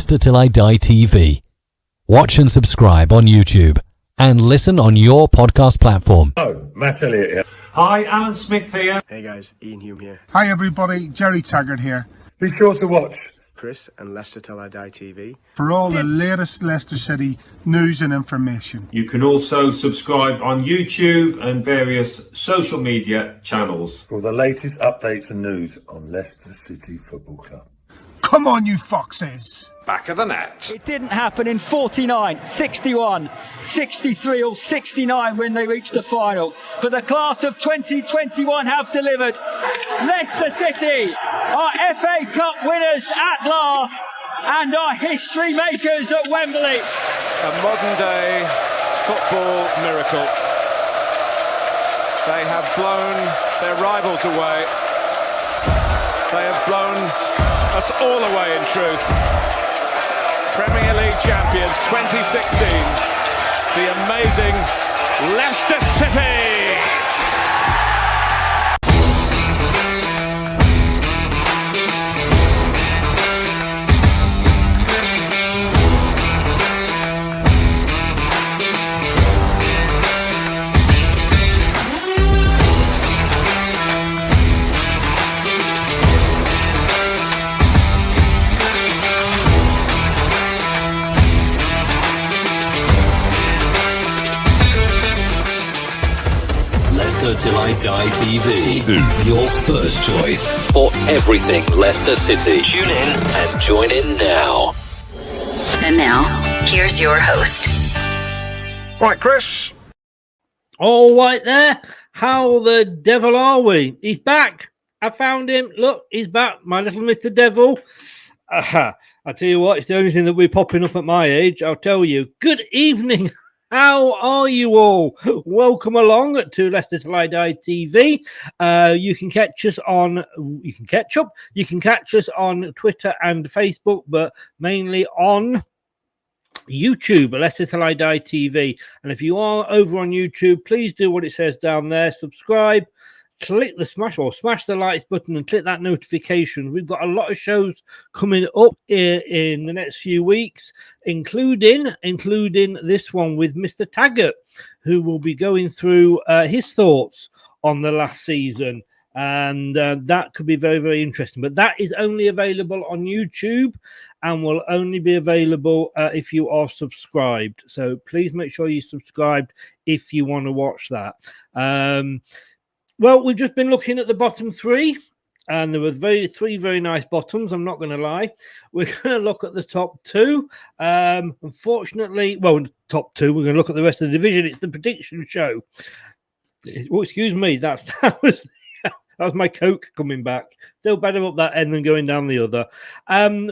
Leicester Till I Die TV. Watch and subscribe on YouTube and listen on your podcast platform. Oh, Matt Elliott here. Hi, Alan Smith here. Hey guys, Ian Hume here. Hi everybody, Jerry Taggart here. Be sure to watch Chris and Leicester Till I Die TV for all the latest Leicester City news and information. You can also subscribe on YouTube and various social media channels. for the latest updates and news on Leicester City Football Club. Come on, you foxes! Back of the net. It didn't happen in 49, 61, 63 or 69 when they reached the final. But the class of 2021 have delivered. Leicester City are FA Cup winners at last and are history makers at Wembley. A modern day football miracle. They have blown their rivals away. They have blown us all away in truth. Premier League champions 2016, the amazing Leicester City. Till I Die TV. Your first choice for everything Leicester City. Tune in and join in now. And now, here's your host. Right, Chris. All right there. How the devil are we? He's back. I found him. Look, he's back. My little Mr. Devil. I tell you what, it's the only thing that we're popping up at my age. I'll tell you. Good evening. How are you all? Welcome along to Leicester Till I Die TV. You can catch us on Twitter and Facebook, but mainly on YouTube, Leicester Till I Die TV. And if you are over on YouTube, please do what it says down there. Subscribe, click the smash the likes button and click that notification. We've got a lot of shows coming up in the next few weeks, including this one with Mr. Taggart, who will be going through his thoughts on the last season. And that could be very, very interesting. But that is only available on YouTube and will only be available if you are subscribed. So please make sure you subscribed if you want to watch that. Well, we've just been looking at the bottom three, and there were three very nice bottoms, I'm not going to lie. We're going to look at the top two. Unfortunately, top two, we're going to look at the rest of the division. It's the prediction show. Oh, excuse me, that was my Coke coming back. Still better up that end than going down the other.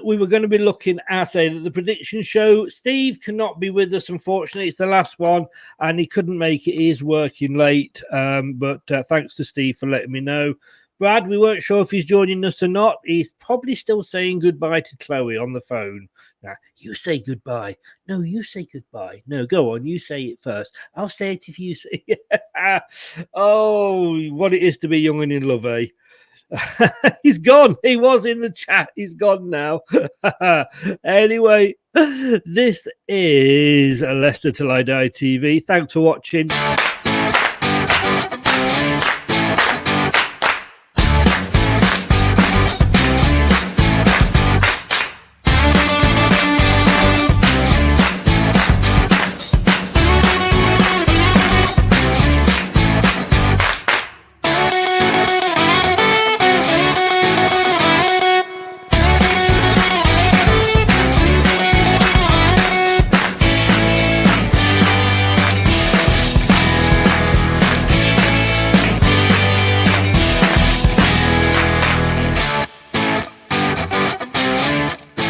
We were going to be looking at the prediction show. Steve cannot be with us, unfortunately. It's the last one, and he couldn't make it. He is working late, but thanks to Steve for letting me know. Brad, we weren't sure if he's joining us or not. He's probably still saying goodbye to Chloe on the phone. Now, you say goodbye. No, you say goodbye. No, go on. You say it first. I'll say it if you say it. Oh, what it is to be young and in love, eh? He's gone. He was in the chat. He's gone now. Anyway, this is Leicester Till I Die TV. Thanks for watching.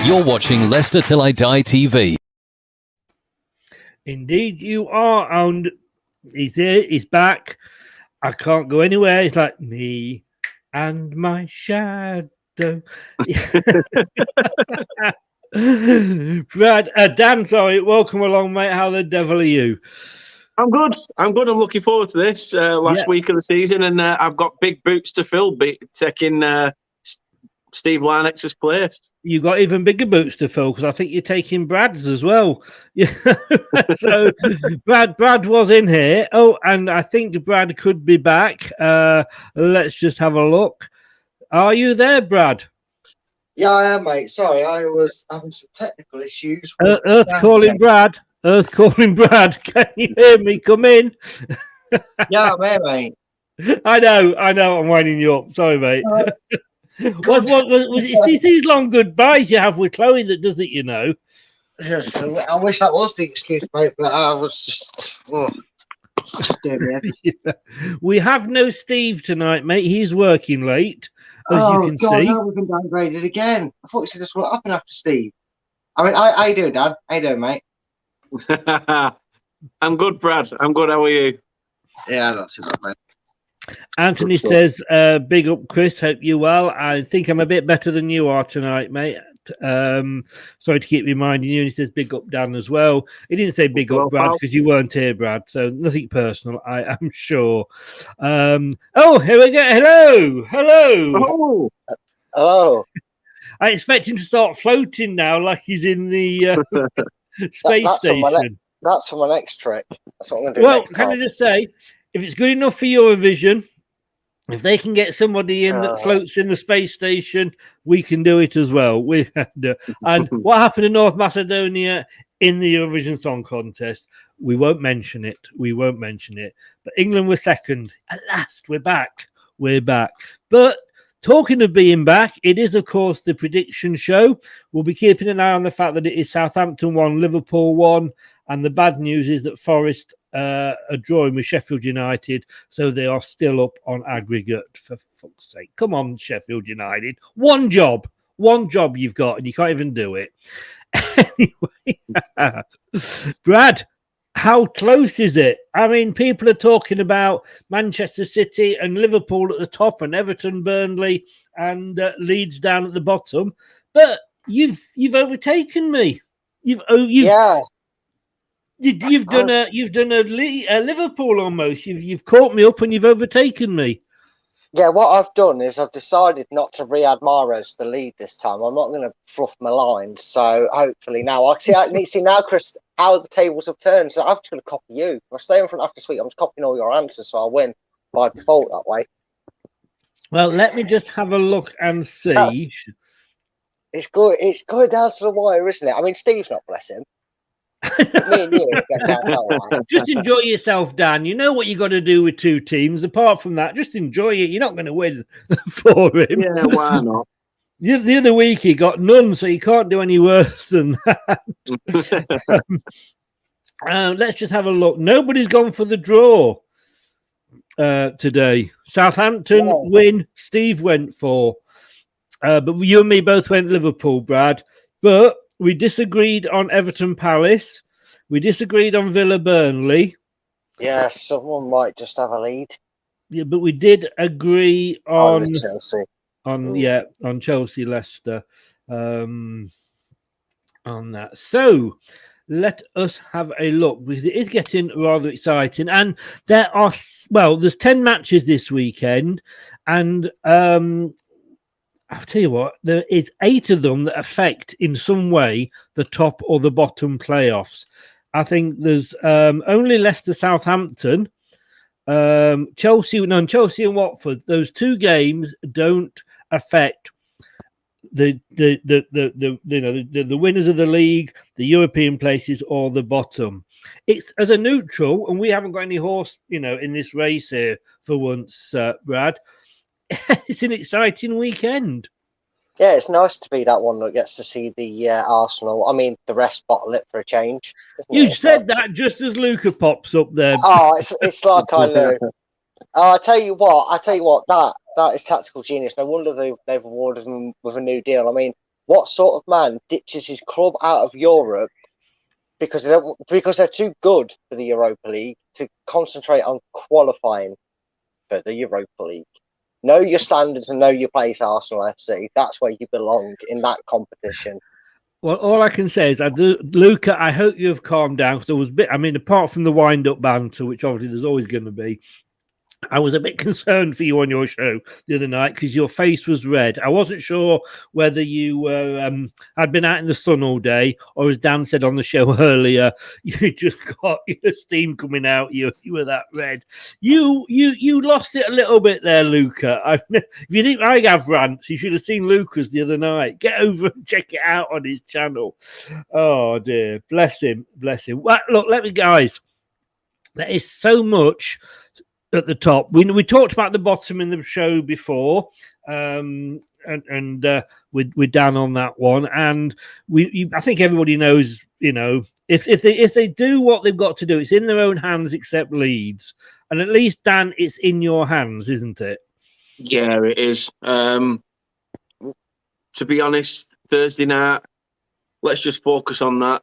You're watching Leicester Till I Die TV. Indeed, you are. And he's here. He's back. I can't go anywhere. It's like me and my shadow. Brad, Dan, sorry. Welcome along, mate. How the devil are you? I'm good. I'm looking forward to this last week of the season, and I've got big boots to fill, taking Steve Lynex's place. You got even bigger boots to fill because I think you're taking Brad's as well. So Brad was in here. Oh, and I think Brad could be back. Let's just have a look. Are you there, Brad? Yeah, I am, mate. Sorry, I was having some technical issues. Earth calling Brad. Earth calling Brad. Can you hear me? Come in. Yeah, I'm here, mate. I know. I'm winding you up. Sorry, mate. It's these long goodbyes you have with Chloe that does it, you know. Yes, I wish that was the excuse, mate, but I was just. We have no Steve tonight, mate. He's working late, as you can see. No, we've been downgraded again. I thought you said this what happened after Steve. I mean, how you doing, Dad? How you doing, mate? I'm good, Brad. I'm good. How are you? Yeah, not too bad, mate. Anthony says, big up, Chris. Hope you're well. I think I'm a bit better than you are tonight, mate. Sorry to keep reminding you. And he says, big up, Dan, as well. He didn't say big up, Brad, because you weren't here, Brad. So nothing personal, I am sure. Oh, here we go. Hello. Hello. I expect him to start floating now like he's in the space station. That's for my next trick. That's what I'm going to do next time. I just say, if it's good enough for Eurovision, if they can get somebody in that floats in the space station, we can do it as well. And what happened in North Macedonia in the Eurovision Song Contest, we won't mention it. But England were second. At last, we're back. But talking of being back, it is, of course, the prediction show. We'll be keeping an eye on the fact that it is Southampton 1, Liverpool 1. And the bad news is that Forest are drawing with Sheffield United, so they are still up on aggregate, for fuck's sake. Come on, Sheffield United. One job you've got, and you can't even do it. Anyway, Brad, how close is it? I mean, people are talking about Manchester City and Liverpool at the top and Everton, Burnley, and Leeds down at the bottom. But you've overtaken me. Yeah. You've done a Liverpool almost. You've caught me up and you've overtaken me. Yeah, what I've done is I've decided not to Riyad Mahrez the lead this time. I'm not going to fluff my lines. So hopefully now I see now, Chris, how the tables have turned. So I'm just going to copy you. If I stay in front after this week, I'm just copying all your answers, so I'll win by default that way. Well, let me just have a look and see. It's good. It's going down to the wire, isn't it? I mean, Steve's not, bless him. Me and you just enjoy yourself, Dan. You know what you got to do with two teams. Apart from that, just enjoy it. You're not going to win for him. Yeah, why not? The other week he got none, so you can't do any worse than that. Let's just have a look. Nobody's gone for the draw today. Southampton win. Steve went for, but you and me both went Liverpool, Brad. But we disagreed on Everton Palace. We disagreed on Villa Burnley. Yeah, someone might just have a lead. Yeah, but we did agree on Chelsea. On Chelsea Leicester. On that. So let us have a look because it is getting rather exciting. And there's 10 matches this weekend, and I'll tell you what, there is 8 of them that affect in some way the top or the bottom playoffs. I think there's only Leicester, Southampton, Chelsea and Watford. Those 2 games don't affect the winners of the league, the European places, or the bottom. It's as a neutral, and we haven't got any horse, in this race here for once, Brad. It's an exciting weekend. Yeah, it's nice to be that one that gets to see the Arsenal. I mean, the rest bottle it for a change. You said that just as Luca pops up there. Oh, it's like I know. I tell you what, that is tactical genius. No wonder they've awarded him with a new deal. I mean, what sort of man ditches his club out of Europe because they're too good for the Europa League to concentrate on qualifying for the Europa League? Know your standards and know your place, Arsenal FC. That's where you belong in that competition. Well, all I can say is, Luca, I hope you have calmed down because there was apart from the wind-up banter, which obviously there's always going to be, I was a bit concerned for you on your show the other night because your face was red. I wasn't sure whether you were had been out in the sun all day, or as Dan said on the show earlier, you just got your steam coming out. You were that red. You lost it a little bit there, Luca. If you didn't, I have rants. You should have seen Luca's the other night. Get over and check it out on his channel. Oh dear, bless him, bless him. Well, look, let me guys. There is so much at the top. We talked about the bottom in the show before, and we're down on that one. And I think everybody knows, if they do what they've got to do, it's in their own hands, except Leeds. And at least, Dan, it's in your hands, isn't it? Yeah, it is. To be honest, Thursday night, let's just focus on that.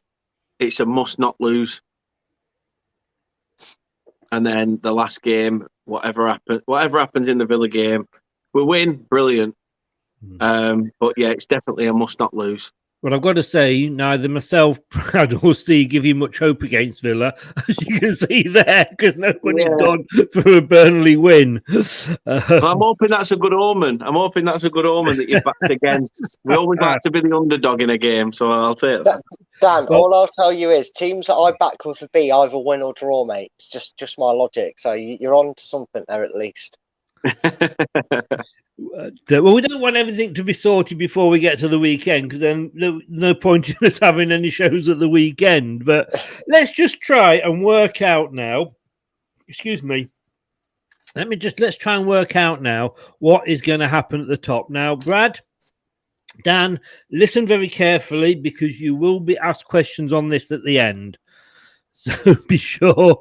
It's a must not lose. And then the last game, whatever happens in the Villa game, we win, brilliant. But yeah, it's definitely a must not lose. Well, I've got to say, neither myself, Brad, or Steve give you much hope against Villa, as you can see there, because nobody's gone for a Burnley win. Well, I'm hoping that's a good omen. I'm hoping that's a good omen that you're backed against. We always like to be the underdog in a game, so I'll take that. Dan, all I'll tell you is teams that I back with a B either win or draw, mate. It's just my logic. So you're on to something there at least. Well, we don't want everything to be sorted before we get to the weekend, because then no point in us having any shows at the weekend. But let's just try and work out now. Excuse me. Let's try and work out now what is going to happen at the top. Now, Brad, Dan, listen very carefully, because you will be asked questions on this at the end. So be sure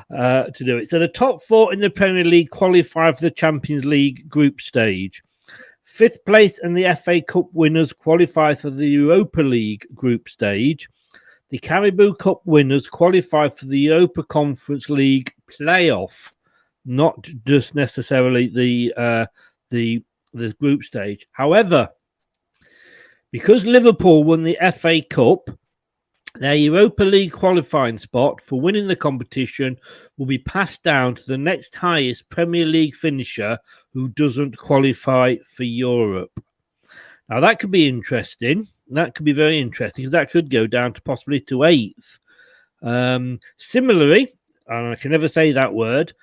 to do it. So the top four in the Premier League qualify for the Champions League group stage. Fifth place and the FA Cup winners qualify for the Europa League group stage. The Carabao Cup winners qualify for the Europa Conference League playoff, not just necessarily the group stage. However, because Liverpool won the FA Cup, their Europa League qualifying spot for winning the competition will be passed down to the next highest Premier League finisher who doesn't qualify for Europe. Now, that could be interesting. That could be very interesting, because that could go down to possibly to eighth. Similarly, and I can never say that word,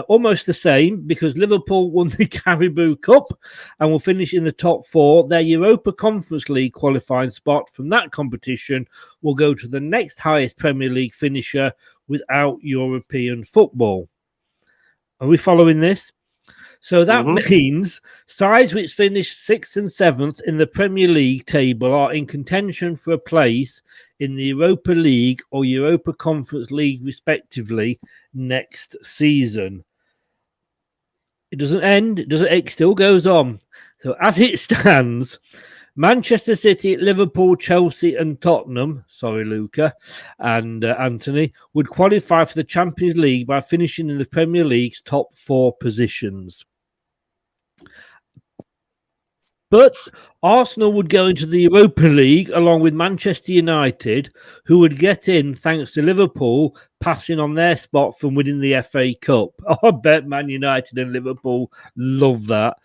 almost the same, because Liverpool won the Carabao Cup and will finish in the top four. Their Europa Conference League qualifying spot from that competition will go to the next highest Premier League finisher without European football. Are we following this? So that means sides which finish 6th and 7th in the Premier League table are in contention for a place in the Europa League or Europa Conference League, respectively, next season. It doesn't end. It still goes on. So as it stands, Manchester City, Liverpool, Chelsea and Tottenham, sorry, Luca, and Anthony, would qualify for the Champions League by finishing in the Premier League's top four positions. But Arsenal would go into the Europa League along with Manchester United, who would get in thanks to Liverpool passing on their spot from winning the FA Cup. I bet Man United and Liverpool love that.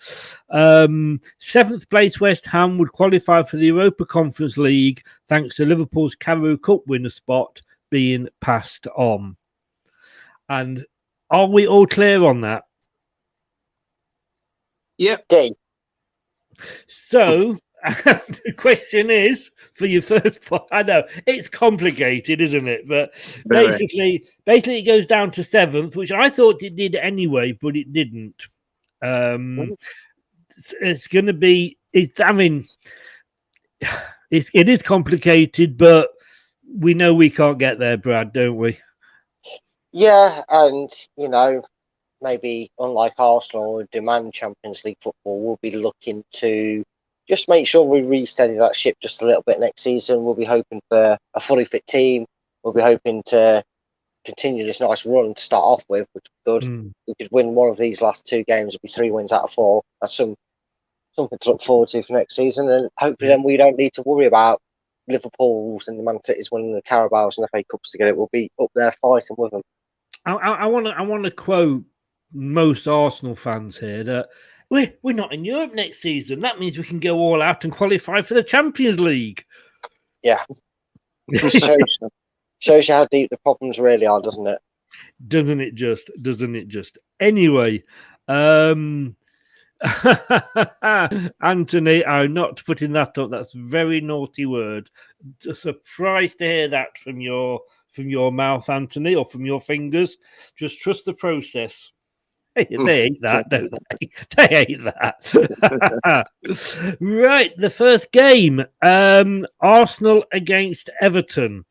7th place West Ham would qualify for the Europa Conference League thanks to Liverpool's Carabao Cup winner spot being passed on. And are we all clear on that? Yep. So, the question is, for your first point, I know it's complicated, isn't it? But basically it goes down to 7th, which I thought it did anyway, but it didn't. It's going to be, it is complicated, but we know we can't get there, Brad, don't we? Yeah, and, maybe unlike Arsenal who demand Champions League football, we'll be looking to just make sure we re-steady that ship just a little bit next season. We'll be hoping for a fully fit team. We'll be hoping to continue this nice run to start off with, which is good. We could win one of these last 2 games. It'll be 3 wins out of 4. That's something to look forward to for next season. And hopefully then we don't need to worry about Liverpool's and the Man City's winning the Carabaos and the FA Cups together. We'll be up there fighting with them. I want to quote most Arsenal fans here that we're not in Europe next season. That means we can go all out and qualify for the Champions League. Yeah. Shows you how deep the problems really are, doesn't it? Doesn't it just? Anyway, Anthony, I'm not putting that up. That's a very naughty word. Surprised to hear that from your mouth, Anthony, or from your fingers. Just trust the process. They hate that, don't they? They hate that. Right, the first game, Arsenal against Everton.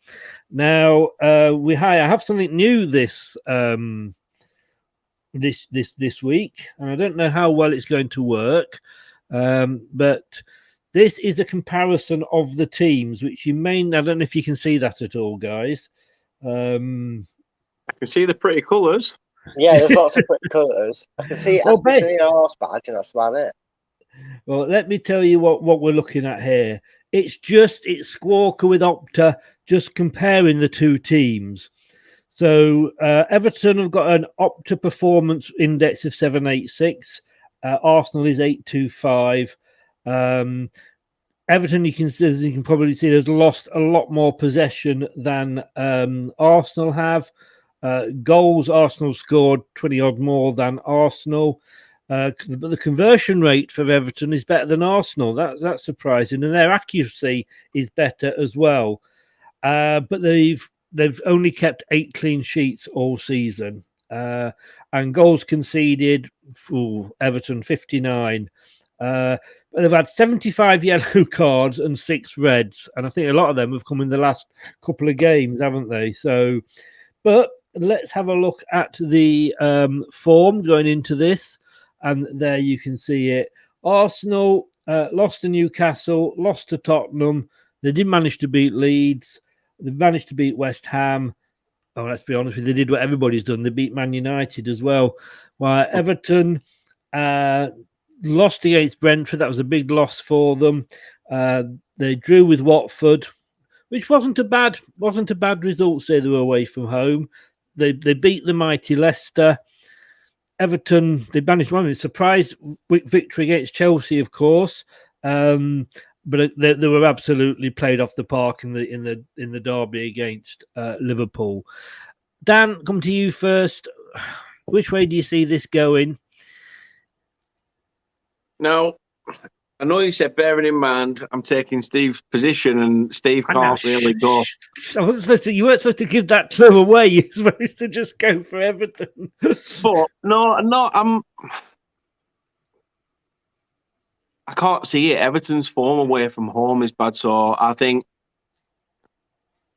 Now, I have something new this week, and I don't know how well it's going to work, but this is a comparison of the teams, which I don't know if you can see that at all, guys. I can see the pretty colours. Yeah, there's lots of pretty colours. I can see an arse badge, and that's about it. Well, let me tell you what we're looking at here. It's Squawker with Opta, just comparing the two teams. So Everton have got an Opta performance index of 786. Arsenal is 825. Everton, as you can probably see, has lost a lot more possession than Arsenal have. Goals, Arsenal scored 20 odd more than Arsenal. But the conversion rate for Everton is better than Arsenal. That's surprising, and their accuracy is better as well. But they've only kept 8 clean sheets all season, and goals conceded for Everton 59. But they've had 75 yellow cards and 6 reds, and I think a lot of them have come in the last couple of games, haven't they? So, but let's have a look at the form going into this. And there you can see it. Arsenal lost to Newcastle, lost to Tottenham. They did manage to beat Leeds. They managed to beat West Ham. Oh, let's be honest with you, they did what everybody's done. They beat Man United as well. While Everton lost against Brentford. That was a big loss for them. They drew with Watford, which wasn't a bad result. Say they were away from home. They beat the mighty Leicester. Everton, they managed one surprise victory against Chelsea, of course, but they were absolutely played off the park in the derby against Liverpool. Dan, come to you first. Which way do you see this going? Now, I know you said bearing in mind I'm taking Steve's position, and Steve can't really go. You weren't supposed to give that clue away. You're supposed to just go for Everton. But I can't see it. Everton's form away from home is bad, so I think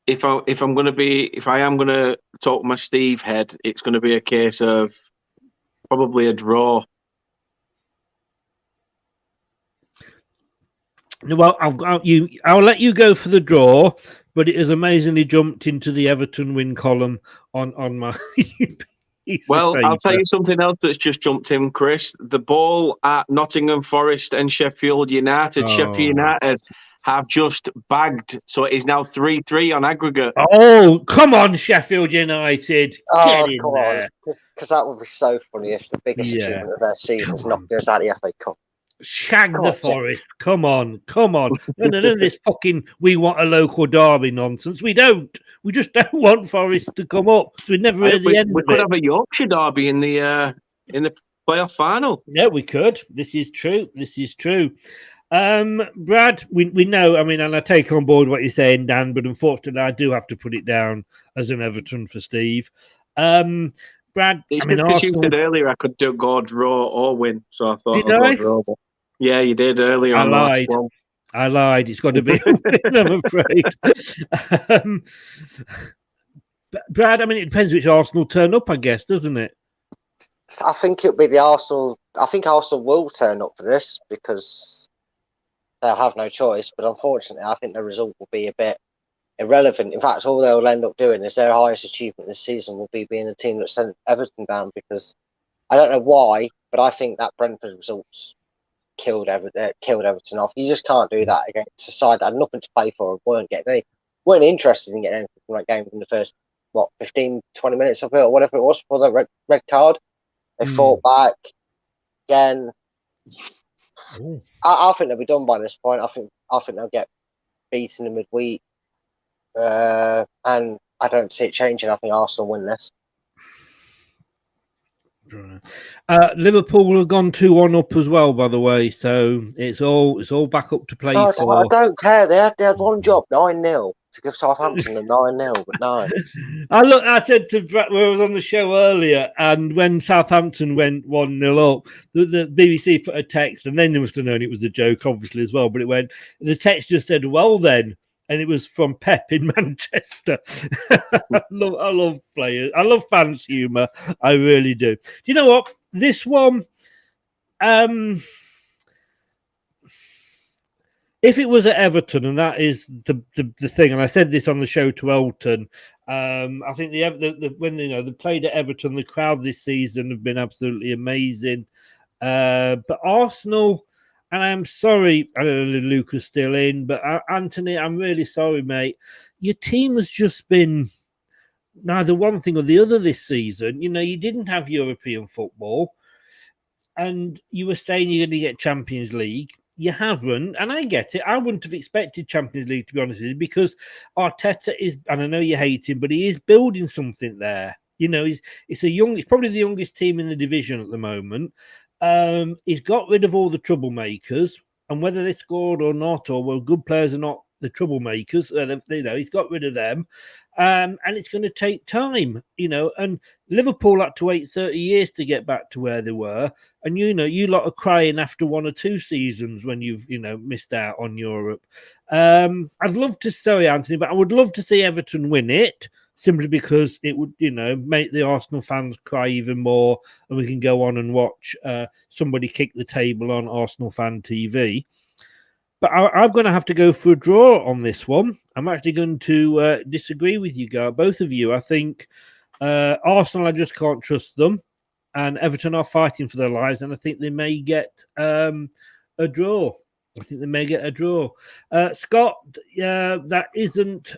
if I am going to talk my Steve head, it's going to be a case of probably a draw. Well, I'll let you go for the draw, but it has amazingly jumped into the Everton win column on my piece. Well, I'll tell you something else that's just jumped in, Chris. The ball at Nottingham Forest and Sheffield United. Oh. Sheffield United have just bagged, so it is now 3-3 on aggregate. Oh, come on, Sheffield United. Get in there. Because that would be so funny if the biggest achievement of their season is knocking us out of the FA Cup. Shag the Forest. Come on. No, this fucking we want a local derby nonsense. We don't. We just don't want Forest to come up. So we never hear the end of it. We could have a Yorkshire derby in the playoff final. Yeah, we could. This is true. Brad, we know, I mean, and I take on board what you're saying, Dan, but unfortunately I do have to put it down as an Everton for Steve. Brad, because you said earlier I could go draw or win, so I thought I'd go draw. Yeah, you did earlier on the last one. I lied. It's got to be a win, I'm afraid. Brad, I mean, it depends which Arsenal turn up, I guess, doesn't it? I think it'll be the Arsenal. I think Arsenal will turn up for this because they'll have no choice. But unfortunately, I think the result will be a bit irrelevant. In fact, all they'll end up doing is their highest achievement this season will be being the team that sent Everton down, because I don't know why, but I think that Brentford results killed Everton off. You just can't do that against a side that had nothing to play for and weren't interested in getting anything from that game in the first 15-20 minutes of it or whatever it was before the red card. They fought back again. I think they'll be done by this point. I think they'll get beaten in midweek, and I don't see it changing. I think Arsenal win this. Liverpool have gone 2-1 up as well, by the way, so it's all back up to play. I don't care. They had one job, 9-0, to give Southampton a 9-0, but no. I said to Brett, I was on the show earlier, and when Southampton went 1-0 up, the BBC put a text, and then they must have known it was a joke, obviously, as well. But the text just said, "Well then." And it was from Pep in Manchester. I love players. I love fans' humour. I really do. Do you know what? This one, if it was at Everton, and that is the thing, and I said this on the show to Elton, I think when they played at Everton, the crowd this season have been absolutely amazing. But Arsenal. And I'm sorry, I don't know if Luca's still in, but Anthony, I'm really sorry, mate. Your team has just been neither one thing or the other this season. You didn't have European football, and you were saying you're going to get Champions League. You haven't, and I get it. I wouldn't have expected Champions League, to be honest with you, because Arteta is, and I know you hate him, but he is building something there. It's probably the youngest team in the division at the moment. He's got rid of all the troublemakers, and whether they scored or not, or well, good players are not the troublemakers, he's got rid of them, and it's going to take time, and Liverpool had to wait 30 years to get back to where they were, and you lot are crying after 1 or 2 seasons when you've missed out on Europe. I'd love to say, Anthony, but I would love to see Everton win it, simply because it would, make the Arsenal fans cry even more, and we can go on and watch somebody kick the table on Arsenal fan TV. But I'm going to have to go for a draw on this one. I'm actually going to disagree with you, both of you. I think Arsenal, I just can't trust them, and Everton are fighting for their lives, and I think they may get a draw. Scott, that isn't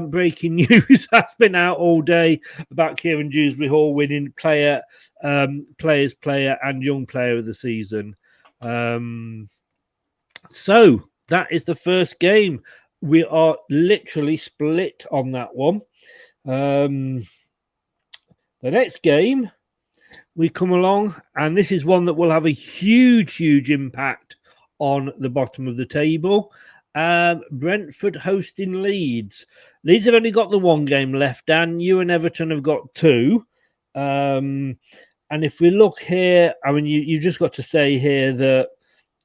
breaking news. That's been out all day about Kieran Dewsbury Hall winning players, player, and young player of the season. So that is the first game. We are literally split on that one. The next game, we come along, and this is one that will have a huge impact on the bottom of the table. Brentford hosting Leeds. Leeds have only got the 1 game left, Dan. You and Everton have got 2. And if we look here, I mean, you just got to say here that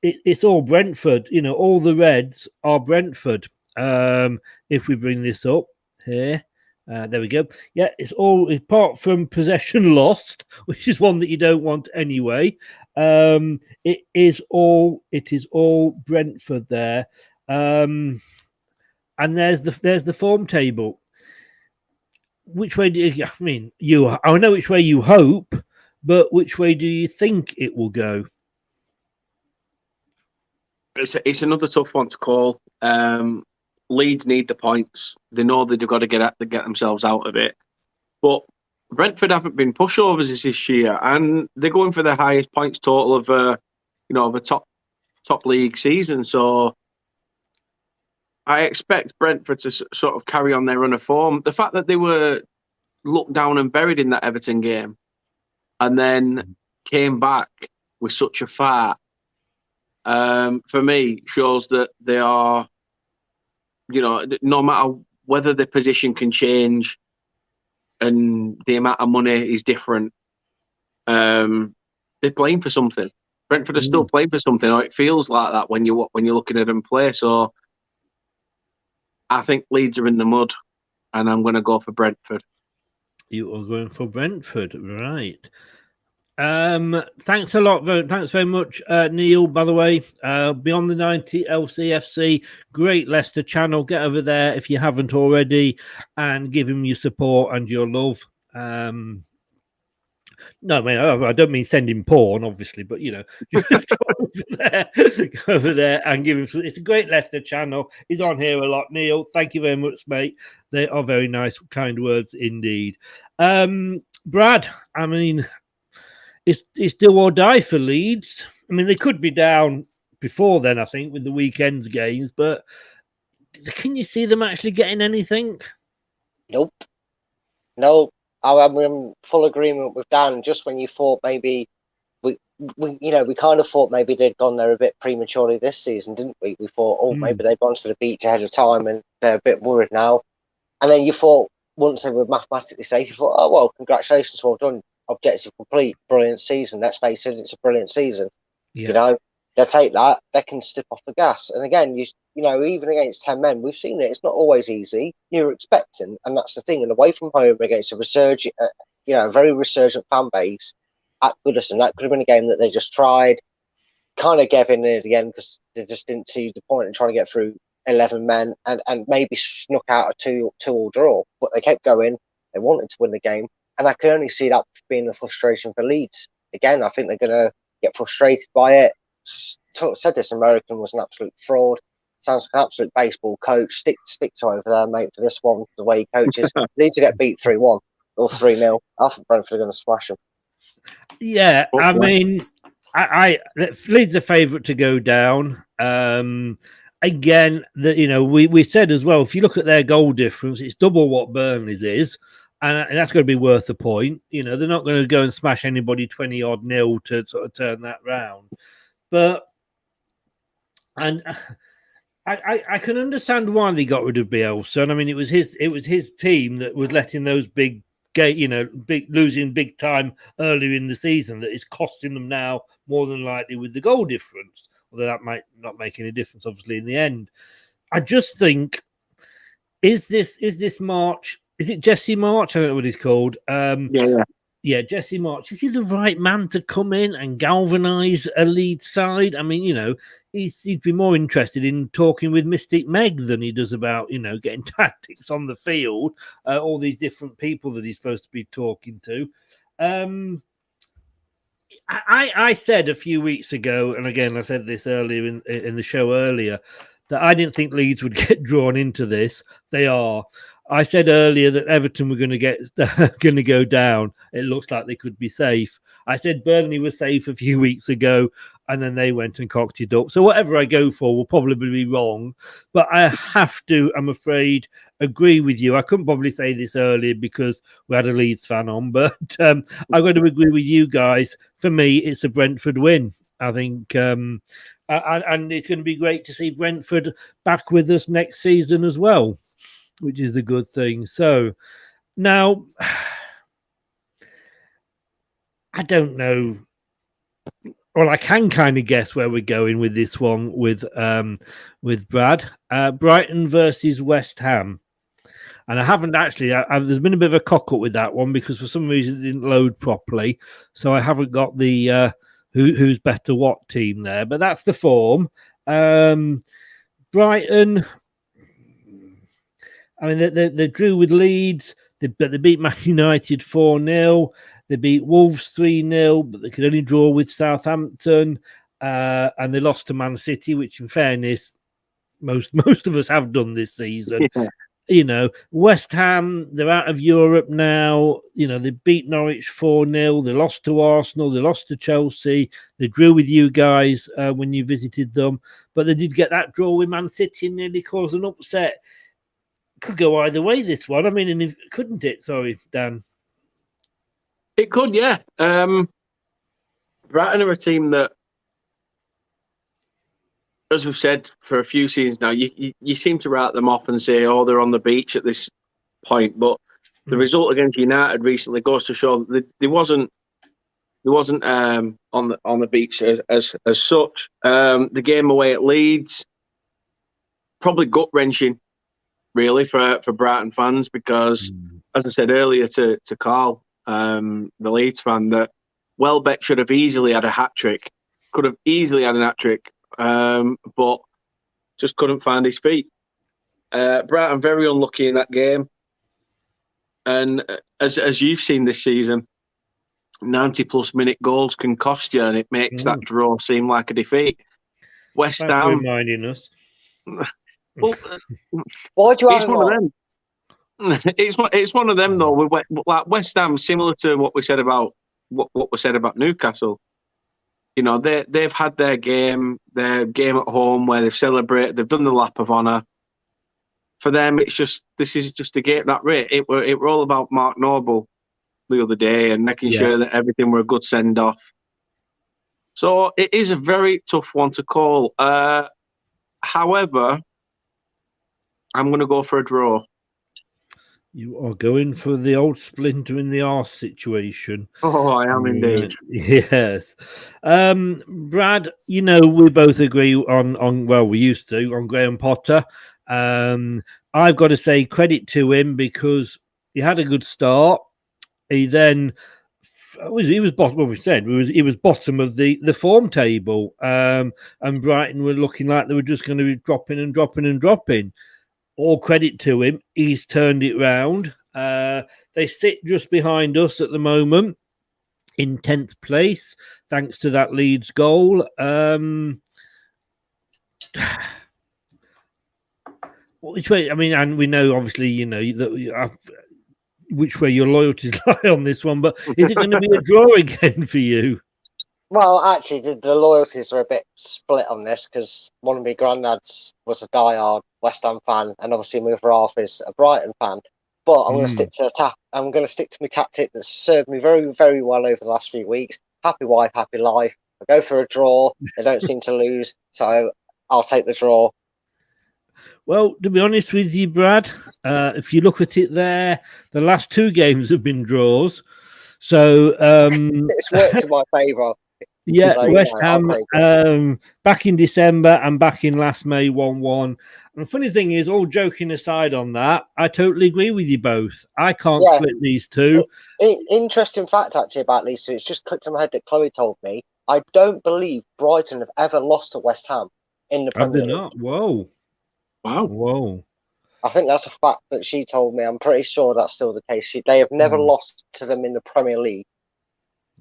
it's all Brentford. All the Reds are Brentford. If we bring this up here. There we go. Yeah, it's all apart from possession lost, which is one that you don't want anyway. It is all Brentford there. And there's the form table. Which way do you? I mean, I know which way you hope, but which way do you think it will go? It's another tough one to call. Leeds need the points. They know they've got to get themselves out of it. But Brentford haven't been pushovers this year, and they're going for their highest points total of a top league season. So I expect Brentford to sort of carry on their run of form. The fact that they were looked down and buried in that Everton game, and then came back with such a fight, for me shows that they are, no matter whether the position can change and the amount of money is different, they're playing for something. Brentford are still playing for something, or it feels like that when you're looking at them play. So I think Leeds are in the mud, and I'm going to go for Brentford. You are going for Brentford, right? Thanks a lot. Thanks very much, Neil. By the way, Beyond the 90 LCFC, great Leicester channel. Get over there if you haven't already, and give him your support and your love. No, I don't mean sending porn, obviously, but go over there and give him. It's a great Leicester channel. He's on here a lot. Neil, thank you very much, mate. They are very nice, kind words indeed. Brad, I mean, it's do or die for Leeds. I mean, they could be down before then, I think, with the weekend's games, but can you see them actually getting anything? Nope. No, I'm in full agreement with Dan. Just when you thought maybe we kind of thought maybe they'd gone there a bit prematurely this season, didn't we? We thought, maybe they've gone to the beach ahead of time and they're a bit worried now. And then you thought, once they were mathematically safe, you thought, oh, well, congratulations, well done. Objective complete, brilliant season. Let's face it, it's a brilliant season. Yeah. They'll take that, they can step off the gas. And again, even against 10 men, we've seen it. It's not always easy. You're expecting, and that's the thing. And away from home against a resurgent, a very resurgent fan base at Goodison, that could have been a game that they just tried, kind of gave in at the end because they just didn't see the point in trying to get through 11 men and maybe snuck out a 2-2 draw. But they kept going. They wanted to win the game. And I can only see that being a frustration for Leeds. Again, I think they're going to get frustrated by it. Said this American was an absolute fraud. Sounds like an absolute baseball coach. Stick to over there, mate, for this one, the way he coaches. Leeds to get beat 3-1 or 3-0. I think Brentford are going to smash them. Yeah, I mean, I Leeds are favourite to go down. Again, we said as well, if you look at their goal difference, it's double what Burnley's is. And that's going to be worth a point. They're not going to go and smash anybody 20-odd nil to sort of turn that round. But I can understand why they got rid of Bielsa. And I mean, it was his team that was letting those big losing big time earlier in the season that is costing them now more than likely with the goal difference. Although that might not make any difference, obviously, in the end. I just think, is this March? Is it Jesse March? I don't know what he's called. Yeah, Jesse March. Is he the right man to come in and galvanise a lead side? I mean, he'd be more interested in talking with Mystic Meg than he does about, getting tactics on the field, all these different people that he's supposed to be talking to. I said a few weeks ago, and again, I said this earlier in the show earlier, that I didn't think Leeds would get drawn into this. They are. I said earlier that Everton were going to go down. It looks like they could be safe. I said Burnley was safe a few weeks ago, and then they went and cocked it up. So whatever I go for will probably be wrong. But I have to, I'm afraid, agree with you. I couldn't probably say this earlier because we had a Leeds fan on, but I'm going to agree with you guys. For me, it's a Brentford win. I think, and it's going to be great to see Brentford back with us next season as well, which is a good thing. So now, I don't know. Well, I can kind of guess where we're going with this one with Brad. Brighton versus West Ham. And I haven't actually, there's been a bit of a cock-up with that one because for some reason it didn't load properly. So I haven't got the who's better what team there. But that's the form. Brighton, I mean, they drew with Leeds, but they beat Man United 4-0. They beat Wolves 3-0, but they could only draw with Southampton. And they lost to Man City, which, in fairness, most of us have done this season. Yeah. West Ham, they're out of Europe now. They beat Norwich 4-0. They lost to Arsenal. They lost to Chelsea. They drew with you guys when you visited them. But they did get that draw with Man City and nearly caused an upset. Could go either way, this one. I mean, and couldn't it? Sorry, Dan. It could, yeah. Brighton are a team that, as we've said for a few seasons now, you seem to write them off and say, oh, they're on the beach at this point. But the result against United recently goes to show that they wasn't on the beach as such. The game away at Leeds, probably gut wrenching, really, for Brighton fans, because as I said earlier to Carl, the Leeds fan, that Welbeck should have easily had a hat trick, could have easily had an hat trick, but just couldn't find his feet. Brighton very unlucky in that game, and as you've seen this season, 90+ minute goals can cost you, and it makes that draw seem like a defeat. West Ham reminding us. Well, why do you it's one of them. It's one of them though. Like West Ham, similar to what we said about what was said about Newcastle. You know, they've had their game at home where they've celebrated, they've done the lap of honour. For them, this is just a game that rate. It were all about Mark Noble the other day and making sure that everything were a good send off. So it is a very tough one to call. However, I'm going to go for a draw. You are going for the old splinter in the arse situation. Oh, I am indeed. Yes. Brad, you know, we both agree on well, we used to, on Graham Potter. I've got to say credit to him because he had a good start. He then he was bottom. Well, we said he was bottom of the form table, and Brighton were looking like they were just going to be dropping. All credit to him. He's turned it round. They sit just behind us at the moment in 10th place, thanks to that Leeds goal. Which way? I mean, and we know, obviously, you know, that which way your loyalties lie on this one, but is it going to be a draw again for you? Well, actually, the loyalties are a bit split on this because one of my granddads was a diehard West Ham fan, and obviously my other half is a Brighton fan. But I'm going to stick to I'm going to stick to my tactic that's served me very, very well over the last few weeks. Happy wife, happy life. I go for a draw. They don't seem to lose, so I'll take the draw. Well, to be honest with you, Brad, if you look at it there, the last 2 games have been draws. So it's worked in my favour. Yeah, so, West Ham back in December and back in last May 1-1. And the funny thing is, all joking aside on that, I totally agree with you both. I can't split these two. Interesting fact, actually, about these two. It's just clicked in my head that Chloe told me. I don't believe Brighton have ever lost to West Ham in the Premier League. Not? Whoa. Whoa. I think that's a fact that she told me. I'm pretty sure that's still the case. They have never lost to them in the Premier League.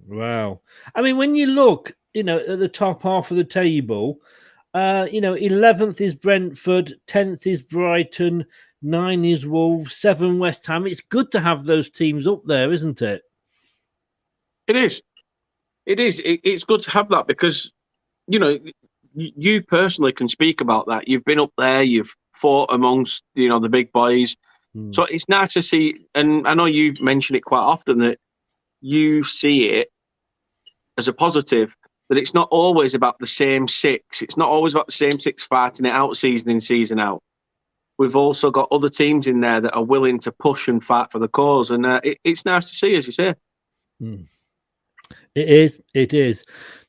Wow. I mean, when you look, you know, at the top half of the table, you know, 11th is Brentford, 10th is Brighton, 9 is Wolves, 7 West Ham. It's good to have those teams up there, isn't it? It is. It is. It's good to have that because, you know, you personally can speak about that. You've been up there, you've fought amongst, you know, the big boys. So it's nice to see, and I know you mention it quite often, that you see it as a positive, that it's not always about the same 6. It's not always about the same 6 fighting it out season in, season out. We've also got other teams in there that are willing to push and fight for the cause. And it's nice to see, as you say. It is.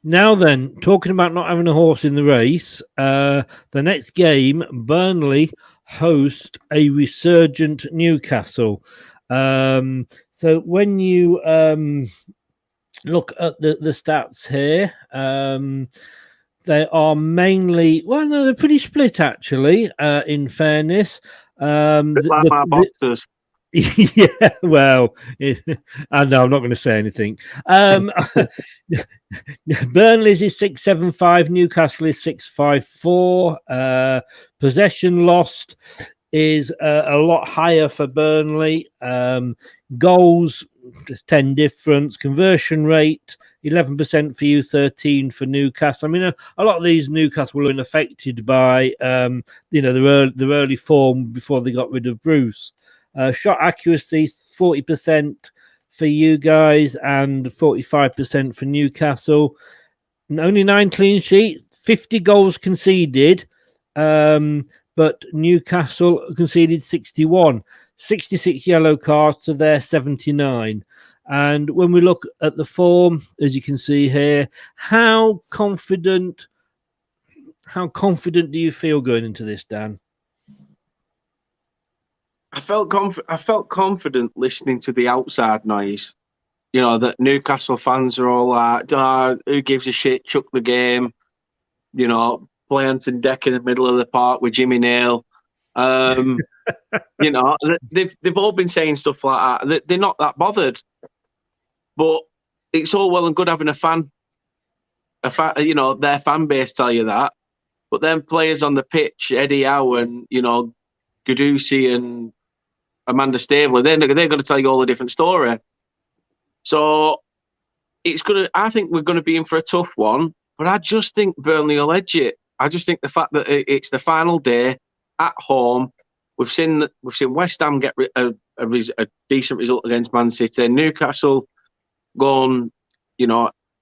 Now then, talking about not having a horse in the race, the next game, Burnley host a resurgent Newcastle. So when you look at the stats here, they are mainly, well, no, they're pretty split, actually, in fairness. Like my boxers. Yeah, well, I know I'm not going to say anything. Burnley's is 675, Newcastle is 654. Possession lost is a lot higher for Burnley. Goals, there's 10 difference. Conversion rate, 11% for you, 13 for Newcastle. I mean, a lot of these Newcastle were affected by, you know, their early form before they got rid of Bruce. Shot accuracy, 40% for you guys and 45% for Newcastle. And only 9 clean sheets, 50 goals conceded, but Newcastle conceded 61. 66 yellow cards to their 79. And when we look at the form, as you can see here, how confident do you feel going into this, Dan? I felt confident listening to the outside noise. You know, that Newcastle fans are all like, who gives a shit, chuck the game. You know, play Anton Deck in the middle of the park with Jimmy Nail. You know, they've all been saying stuff like that. They're not that bothered. But it's all well and good having a fan, you know, their fan base tell you that. But then players on the pitch, Eddie Howe and, you know, Gudusi and Amanda Staveley, they're going to tell you all a different story. So I think we're gonna be in for a tough one, but I just think Burnley will edge it. I just think the fact that it's the final day at home, we've seen West Ham get a decent result against Man City. Newcastle go on,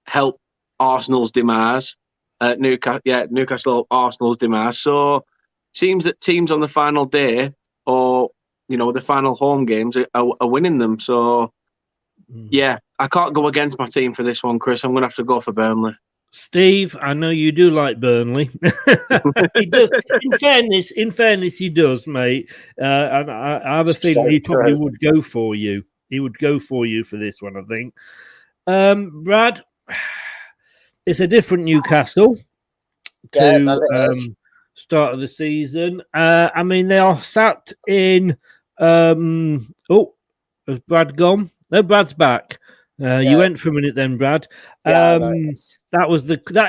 help Arsenal's demise. Newcastle Arsenal's demise. So seems that teams on the final day or the final home games are winning them. So yeah, I can't go against my team for this one, Chris. I'm going to have to go for Burnley. Steve, I know you do like Burnley. He does. In fairness, he does, mate. And I have a feeling he probably would go for you. He would go for you for this one, I think. Brad, it's a different Newcastle to start of the season. I mean, they are sat in. Has Brad gone? No, Brad's back. You went for a minute then, Brad. That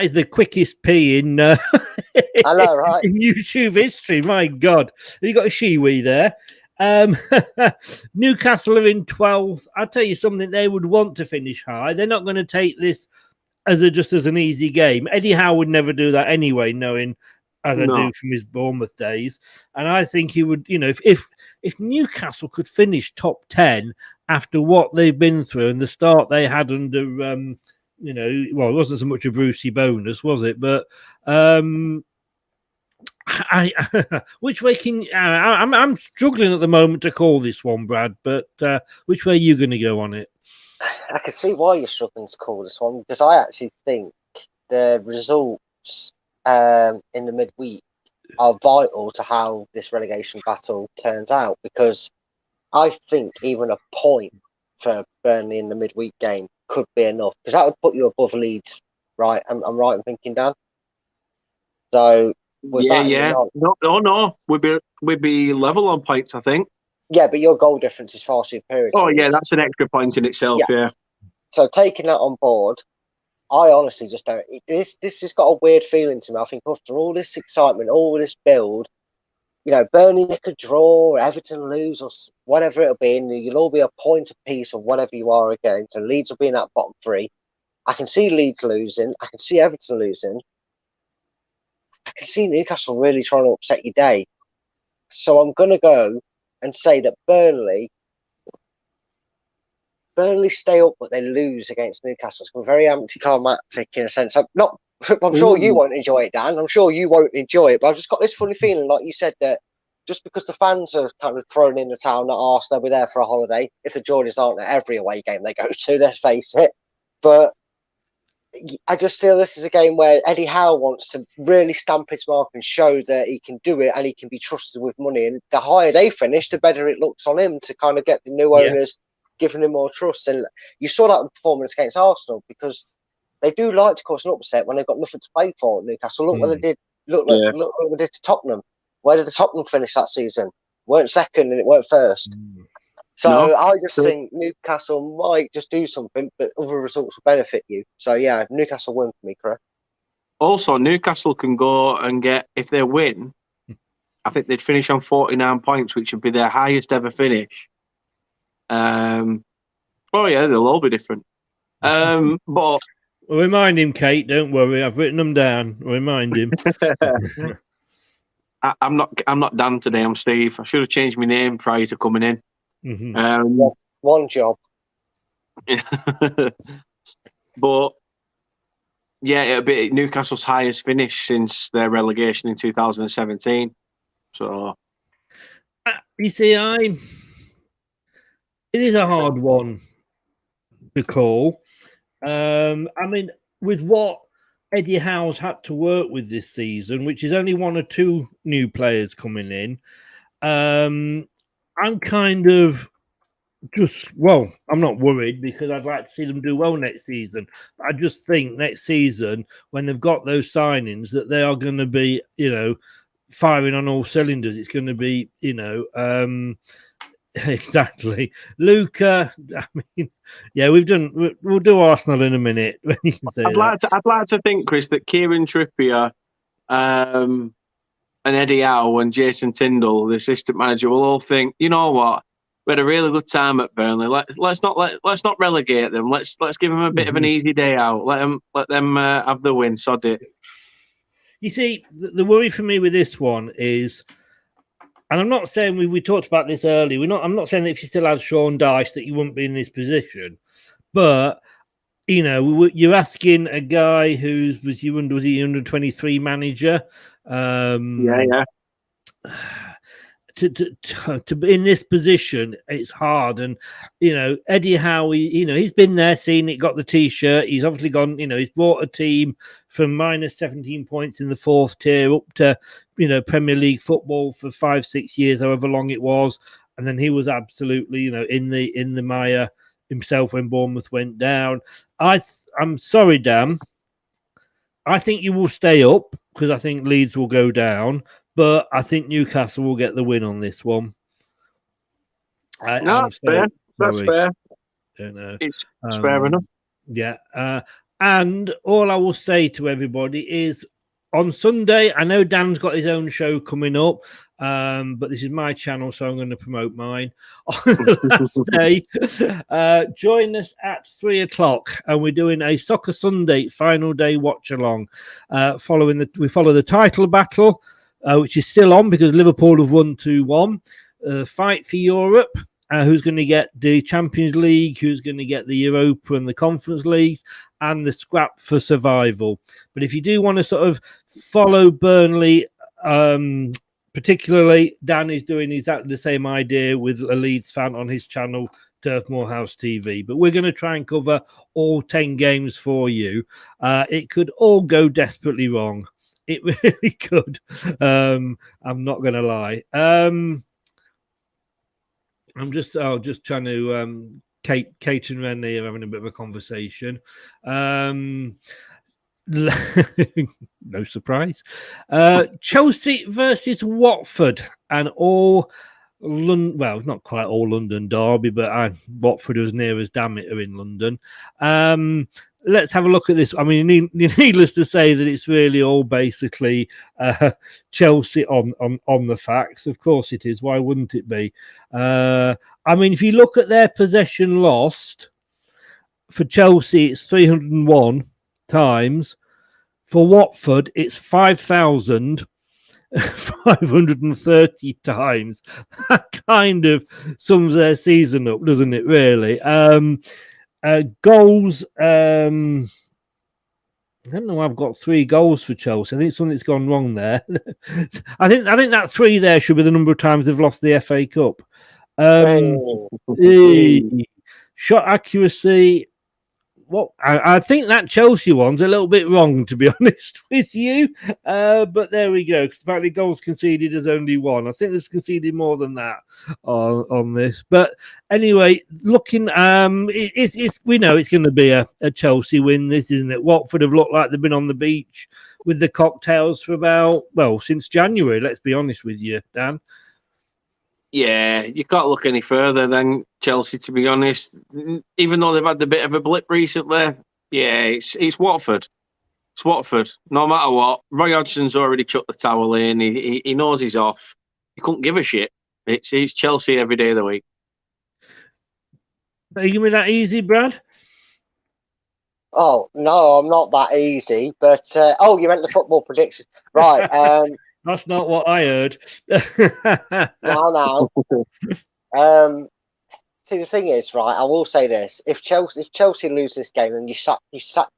is the quickest pee in I know, right? in YouTube history. My God, you got a shiwi there. Newcastle are in 12th. I'll tell you something, they would want to finish high. They're not going to take this just as an easy game. Eddie Howe would never do that anyway, knowing as I do from his Bournemouth days. And I think he would, if Newcastle could finish top 10 after what they've been through and the start they had under, it wasn't so much a Brucey bonus, was it? But which way can I'm struggling at the moment to call this one, Brad? But which way are you going to go on it? I can see why you're struggling to call this one, because I actually think the results in the midweek are vital to how this relegation battle turns out, because I think even a point for Burnley in the midweek game could be enough, because that would put you above Leeds, right? I'm right in thinking, Dan? So no, we'd be level on points, I think. Yeah, but your goal difference is far superior. Oh yeah, that's an extra point in itself. Yeah. So taking that on board, I honestly just don't. This has got a weird feeling to me. I think after all this excitement, all this build, Burnley could draw, or Everton lose, or whatever it'll be, and you'll all be a point apiece or whatever you are again. So Leeds will be in that bottom three. I can see Leeds losing. I can see Everton losing. I can see Newcastle really trying to upset your day. So I'm going to go and say that Burnley stay up, but they lose against Newcastle. It's very anticlimactic in a sense. I'm sure you won't enjoy it, Dan. I'm sure you won't enjoy it, but I've just got this funny feeling, like you said, that just because the fans are kind of thrown in the town, that Arsenal will be there for a holiday. If the Geordies aren't at every away game they go to, let's face it. But I just feel this is a game where Eddie Howe wants to really stamp his mark and show that he can do it and he can be trusted with money. And the higher they finish, the better it looks on him to kind of get the new owners giving him more trust. And you saw that performance against Arsenal, because they do like to cause an upset when they've got nothing to play for. Newcastle, look what they did. Look what they did to Tottenham. Where did the Tottenham finish that season? Weren't second and it weren't first. So I just think Newcastle might just do something, but other results will benefit you. So yeah, Newcastle win for me, correct? Also, Newcastle can go and get, if they win, I think they'd finish on 49 points, which would be their highest ever finish. They'll all be different. But remind him, Kate. Don't worry, I've written them down. Remind him. I'm not Dan today. I'm Steve. I should have changed my name prior to coming in. Mm-hmm. One job. But yeah, it'll be Newcastle's highest finish since their relegation in 2017. So you see, it is a hard one to call. I mean, with what Eddie Howe's had to work with this season, which is only one or two new players coming in, I'm kind of I'm not worried, because I'd like to see them do well next season. I just think next season, when they've got those signings, that they are going to be, firing on all cylinders. It's going to be, exactly. Luca, I mean, yeah, we'll do Arsenal in a minute. When you say I'd like to think, Chris, that Kieran Trippier, and Eddie Howe and Jason Tyndall, the assistant manager, will all think, you know what, we had a really good time at Burnley. Let's not relegate them. Let's give them a bit of an easy day out. Let them have the win. Sod it. You see, the worry for me with this one is, and I'm not saying we talked about this earlier. I'm not saying that if you still had Sean Dyche that you wouldn't be in this position, but you're asking a guy was he under 23 manager? Yeah. To be in this position, it's hard. And Eddie Howe, he's been there, seen it, got the t-shirt. He's obviously gone. He's brought a team from minus 17 points in the 4th tier up to Premier League football for 5-6 years, however long it was. And then he was absolutely in the mire himself when Bournemouth went down. I'm sorry, Dan. I think you will stay up because I think Leeds will go down. But I think Newcastle will get the win on this one. That's fair. That's fair. Don't know. It's fair enough. Yeah. And all I will say to everybody is on Sunday, I know Dan's got his own show coming up, but this is my channel, so I'm going to promote mine. On the last day, join us at 3:00, and we're doing a Soccer Sunday final day watch along. We follow the title battle, which is still on because Liverpool have won 2-1. Fight for Europe. Who's going to get the Champions League, who's going to get the Europa and the Conference Leagues, and the scrap for survival. But if you do want to sort of follow Burnley, particularly, Dan is doing exactly the same idea with a Leeds fan on his channel, Turf Moorhouse TV. But we're going to try and cover all 10 games for you. It could all go desperately wrong. It really could. I'm not going to lie. I'm just trying to Kate and Rennie are having a bit of a conversation. No surprise. Chelsea versus Watford, and not quite all London derby, but Watford was near as damn it are in London. Let's have a look at this. I mean, needless to say that it's really all basically Chelsea on the facts. Of course it is. Why wouldn't it be? I mean, if you look at their possession lost, for Chelsea, it's 301 times. For Watford, it's 5,530 times. That kind of sums their season up, doesn't it, really? Goals. I don't know. I've got 3 goals for Chelsea. I think something's gone wrong there. I think that 3 there should be the number of times they've lost the FA Cup. Shot accuracy. Well, I think that Chelsea one's a little bit wrong, to be honest with you. But there we go. Because apparently goals conceded is only 1. I think there's conceded more than that on this. But anyway, looking, we know it's going to be a Chelsea win. This, isn't it? Watford have looked like they've been on the beach with the cocktails for since January. Let's be honest with you, Dan. Yeah, you can't look any further than Chelsea, to be honest. Even though they've had a bit of a blip recently, yeah, it's Watford. It's Watford. No matter what, Roy Hodgson's already chucked the towel in. He knows he's off. He couldn't give a shit. It's Chelsea every day of the week. Are you giving me that easy, Brad? Oh no, I'm not that easy. But you meant the football predictions, right? That's not what I heard. No. See, the thing is, right, I will say this. If Chelsea lose this game and you sack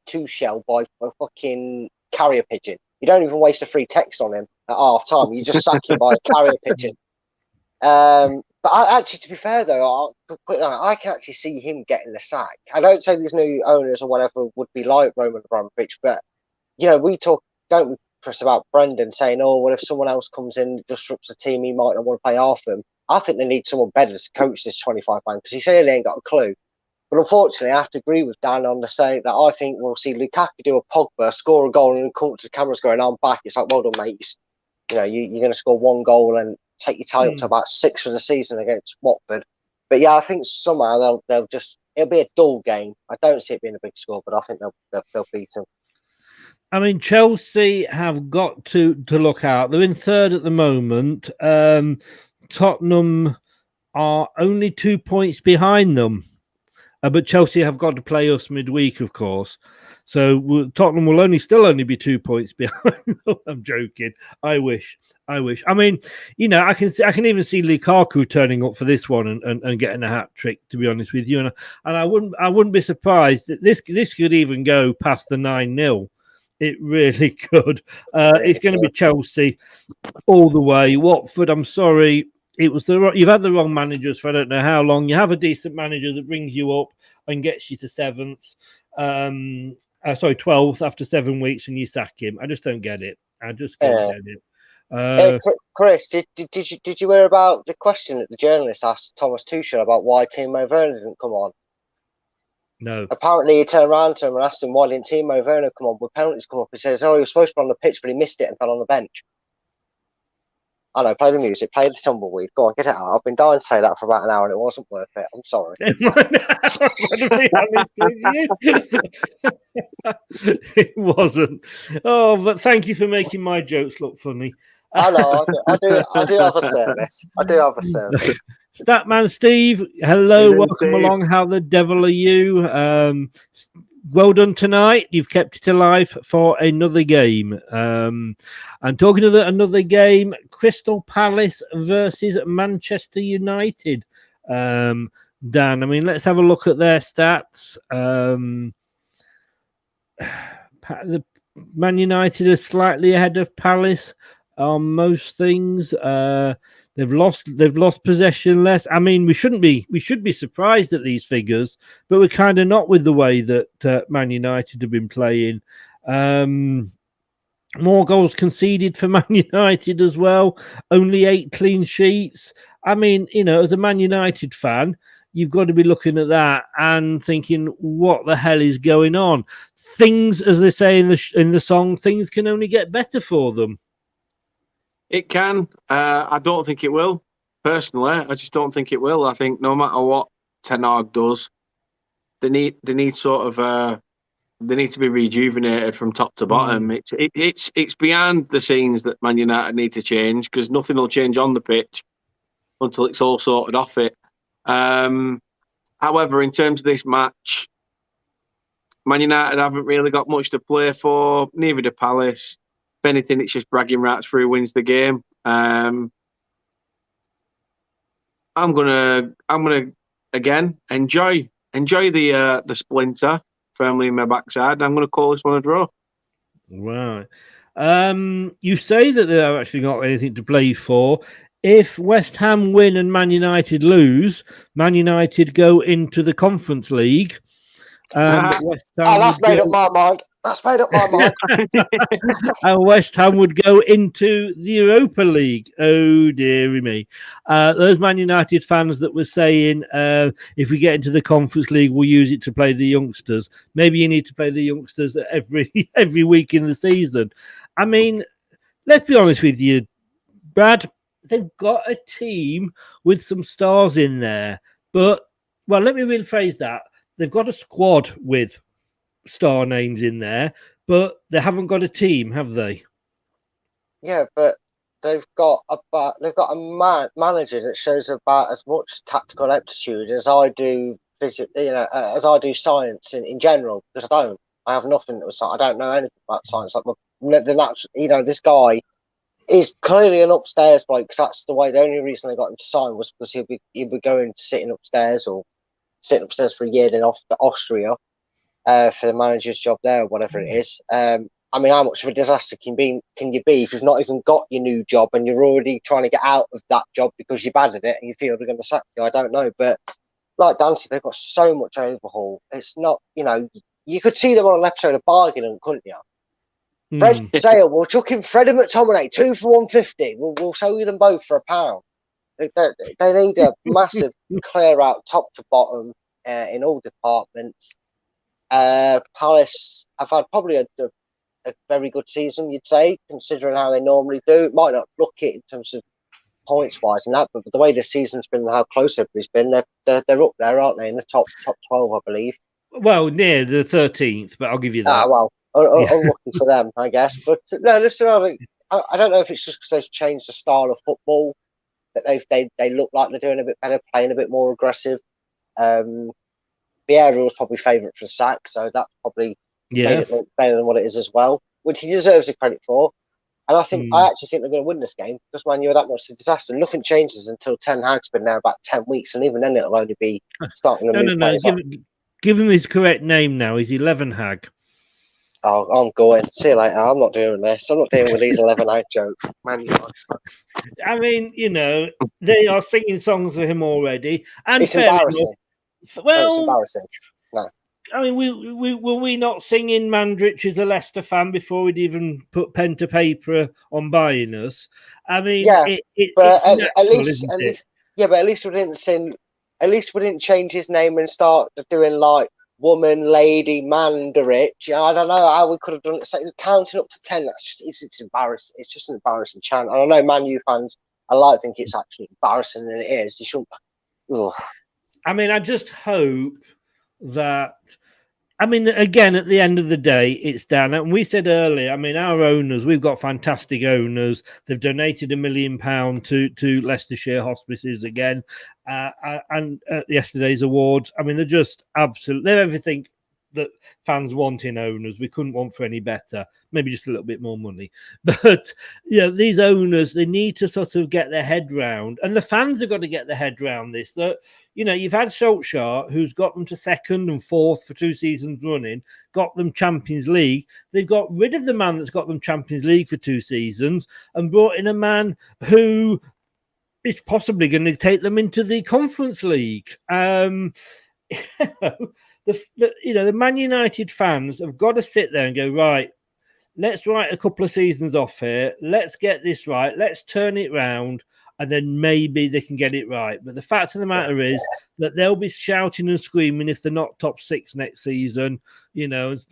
Tuchel by a fucking carrier pigeon, you don't even waste a free text on him at half time. You just sack him by a carrier pigeon. But to be fair though, I can actually see him getting the sack. I don't say these new owners or whatever would be like Roman Abramovich, but we talk, don't we, Chris, about Brendan saying, "Oh, well, if someone else comes in and disrupts the team, he might not want to play half them." I think they need someone better to coach this 25 man because he certainly ain't got a clue. But unfortunately, I have to agree with Dan on the saying that I think we'll see Lukaku do a Pogba, score a goal, and come to the cameras going, "I'm back." It's like, well done, mate. You're going to score 1 goal and take your tally up to about 6 for the season against Watford. But yeah, I think somehow they'll just, it'll be a dull game. I don't see it being a big score, but I think they'll beat them. I mean, Chelsea have got to look out. They're in 3rd at the moment. Tottenham are only 2 points behind them. But Chelsea have got to play us midweek, of course. So Tottenham will still only be 2 points behind. I'm joking. I wish. I mean, I can even see Lukaku turning up for this one and getting a hat trick. To be honest with you, and I wouldn't be surprised that this could even go past the 9-0. It really could. It's going to be Chelsea all the way. Watford, I'm sorry. You've had the wrong managers for I don't know how long. You have a decent manager that brings you up and gets you to 7th. 12th after 7 weeks, and you sack him. I just don't get it. I just don't get it. Hey, Chris, did you hear about the question that the journalist asked Thomas Tuchel about why Timo Werner didn't come on? No. Apparently, he turned around to him and asked him why didn't Timo Werner come on with penalties come up. He says, "Oh, he was supposed to be on the pitch, but he missed it and fell on the bench." I know, play the music, play the tumbleweed. Go on, get it out. I've been dying to say that for about an hour and it wasn't worth it. I'm sorry. It wasn't. Oh, but thank you for making my jokes look funny. I know, I do have a service. I do have a service. Statman Steve, hello, welcome Steve. along. How the devil are you? Well done tonight. You've kept it alive for another game. And talking to another game, Crystal Palace versus Manchester United. Dan, I mean, let's have a look at their stats. The Man United are slightly ahead of Palace on most things. They've lost possession less. I mean, we should be surprised at these figures, but we're kind of not with the way that Man United have been playing. More goals conceded for Man United as well. Only 8 clean sheets. I mean, as a Man United fan, you've got to be looking at that and thinking, what the hell is going on? Things, as they say in the song, things can only get better for them. It can. I don't think it will. Personally, I just don't think it will. I think no matter what Ten Hag does, they need to be rejuvenated from top to bottom. It's behind the scenes that Man United need to change, because nothing will change on the pitch until it's all sorted off it. However, in terms of this match, Man United haven't really got much to play for. Neither do Palace. If anything, it's just bragging rights for who wins the game. I'm gonna again enjoy the splinter firmly in my backside. I'm gonna call this one a draw. Right. You say that they've actually not anything to play for. If West Ham win and Man United lose, Man United go into the Conference League. That's made up my mind. That's made up my mind. And West Ham would go into the Europa League. Oh, dearie me. Those Man United fans that were saying, if we get into the Conference League, we'll use it to play the youngsters. Maybe you need to play the youngsters every week in the season. I mean, let's be honest with you, Brad. They've got a team with some stars in there. But, well, let me rephrase that. They've got a squad with star names in there, but they haven't got a team, have they? Yeah, but they've got a manager that shows about as much tactical aptitude as I do, as I do science in general. Because I have nothing to science. I don't know anything about science. This guy is clearly an upstairs bloke, because that's the way. The only reason they got him to sign was because he'll be going to sitting upstairs for a year, then off to Austria for the manager's job there, or whatever it is. I mean, how much of a disaster can you be if you've not even got your new job and you're already trying to get out of that job because you're bad at it and you feel they're going to sack you? I don't know, but like Dan said, they've got so much overhaul. It's not, you could see them on an episode of Bargain, couldn't you? Fred Sale, we'll chuck in Fred and McTominay, 2 for 150. We'll sell you them both for £1. They need a massive clear out top to bottom in all departments. Palace have had probably a very good season, you'd say, considering how they normally do. It might not look it in terms of points wise and that, but the way the season's been and how close everybody's been, they're up there, aren't they? In the top 12, I believe. Well, near the 13th, but I'll give you that. Unlucky for them, I guess. But no, listen, I don't know if it's just because they've changed the style of football that they look like they're doing a bit better, playing a bit more aggressive. Vieira was probably favourite for the sack, so that probably made it look better than what it is as well, which he deserves the credit for. And I actually think they're going to win this game because, man, you're that much of a disaster. Nothing changes until Ten Hag's been there about 10 weeks, and even then it'll only be starting to move players up. Give him his correct name now. He's 11 Hag. Oh, I'm going. See you later. I'm not doing this. I'm not dealing with these 11 Hag jokes. Man, I mean, they are singing songs for him already. And it's embarrassing. Well, it's embarrassing. No. I mean, were we not singing Mandrich as a Leicester fan before we'd even put pen to paper on buying us? I mean, yeah, but at least we didn't sing. At least we didn't change his name and start doing like woman, lady, Mandrich. I don't know how we could have done it. So counting up to 10. That's just it's embarrassing. It's just an embarrassing chant. I don't know, Man U fans. I like to think it's actually embarrassing, and it is. You shouldn't. Ugh. I mean, I just hope that. I mean, again, at the end of the day, it's down. And we said earlier, I mean, our owners, we've got fantastic owners. They've donated £1 million to Leicestershire hospices again. And yesterday's awards, I mean, they're just they're everything that fans want in owners. We couldn't want for any better. Maybe just a little bit more money. But, these owners, they need to sort of get their head round. And the fans have got to get their head round this. That, you've had Solskjaer, who's got them to 2nd and 4th for 2 seasons running, got them Champions League. They've got rid of the man that's got them Champions League for 2 seasons and brought in a man who is possibly going to take them into the Conference League. The Man United fans have got to sit there and go, right, let's write a couple of seasons off here. Let's get this right. Let's turn it round. And then maybe they can get it right. But the fact of the matter is that they'll be shouting and screaming if they're not top 6 next season.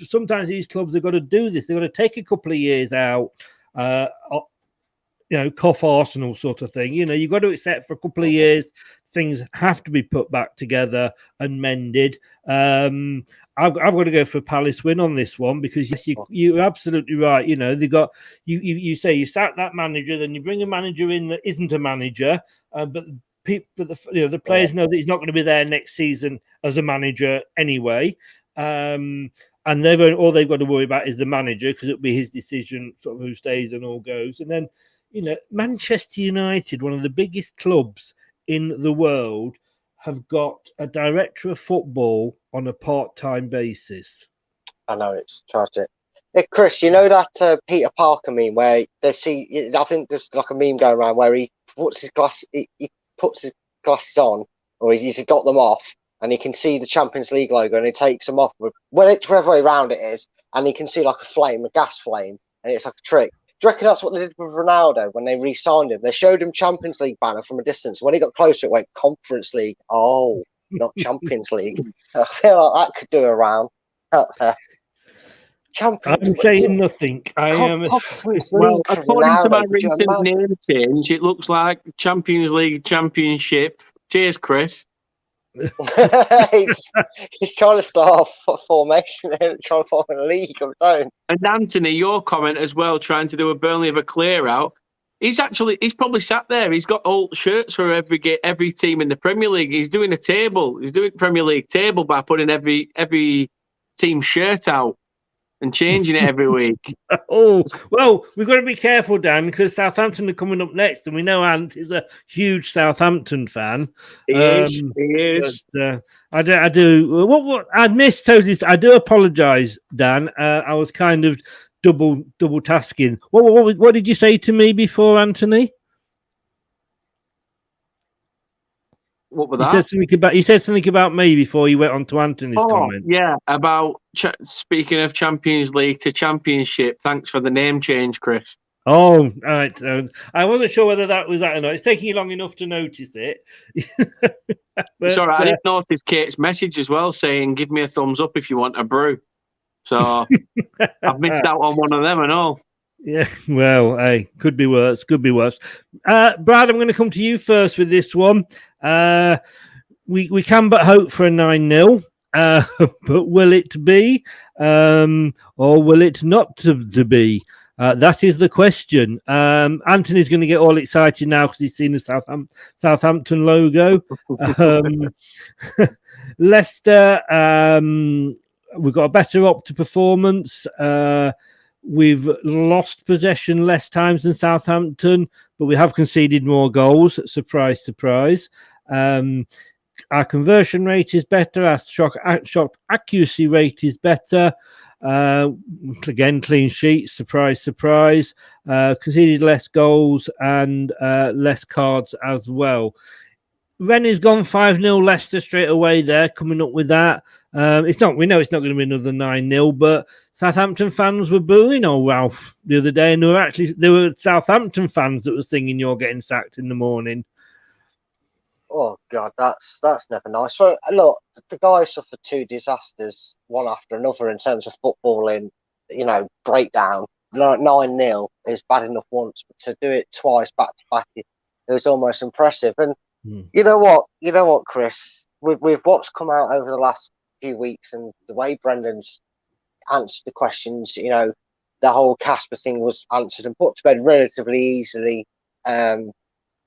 Sometimes these clubs have got to do this. They've got to take a couple of years out, cough Arsenal sort of thing. You've got to accept for a couple of years things have to be put back together and mended. I've got to go for a Palace win on this one because yes, you're absolutely right. They got you say you sack that manager, then you bring a manager in that isn't a manager, but the players know that he's not going to be there next season as a manager anyway. And all they've got to worry about is the manager because it'll be his decision, sort of who stays and all goes. And then Manchester United, one of the biggest clubs in the world, have got a director of football on a part-time basis. I know, it's tragic. Hey, Chris, that Peter Parker meme where I think there's like a meme going around where he puts his glasses on, or he's got them off, and he can see the Champions League logo, and he takes them off, whichever way around it is, and he can see like a gas flame, and it's like a trick. Do you reckon that's what they did with Ronaldo when they re-signed him? They showed him Champions League banner from a distance. When he got closer, it went Conference League. Oh, not Champions League. I feel like that could do a round out there. I'm saying nothing. I am. Well, according to my recent name change, it looks like Champions League Championship. Cheers, Chris. he's trying to start a formation and trying to form a league of his own. And Anthony, your comment as well, trying to do a Burnley of a clear out. He's probably sat there. He's got old shirts for every team in the Premier League. He's doing a table. He's doing Premier League table by putting every team shirt out and changing it every week. Oh, well, we've got to be careful, Dan, because Southampton are coming up next, and we know Ant is a huge Southampton fan. He is. But, I do. What I missed totally. I do apologise, Dan. I was kind of double tasking. What did you say to me before, Anthony? What was that? He said something about me before you went on to Anthony's comment. Yeah, about speaking of Champions League to Championship. Thanks for the name change, Chris. Oh, all right. I wasn't sure whether that was that or not. It's taking you long enough to notice it. But, sorry, I didn't notice Kate's message as well saying, give me a thumbs up if you want a brew. So I've missed out on one of them and all. Yeah, well, hey, could be worse. Brad, I'm going to come to you first with this one. We can but hope for a 9-0, but will it be, or will it not to be? That is the question. Anthony's going to get all excited now because he's seen the Southampton logo. Leicester, we've got a better Opta performance. We've lost possession less times than Southampton, but we have conceded more goals. Surprise, surprise. Our conversion rate is better. Our shot accuracy rate is better. Again, clean sheet. Surprise, surprise. Conceded less goals and less cards as well. Rennie's gone 5-0 Leicester straight away there, coming up with that. We know it's not going to be another 9-0, but Southampton fans were booing old Ralph the other day, and there were Southampton fans that were singing "You're getting sacked" in the morning. Oh God, that's never nice. Look, the guy suffered 2 disasters, one after another, in terms of footballing. Breakdown. 9-0 is bad enough once, but to do it twice back to back, it was almost impressive. And you know what, Chris, with what's come out over the last few weeks and the way Brendan's answered the questions, the whole Casper thing was answered and put to bed relatively easily. Saying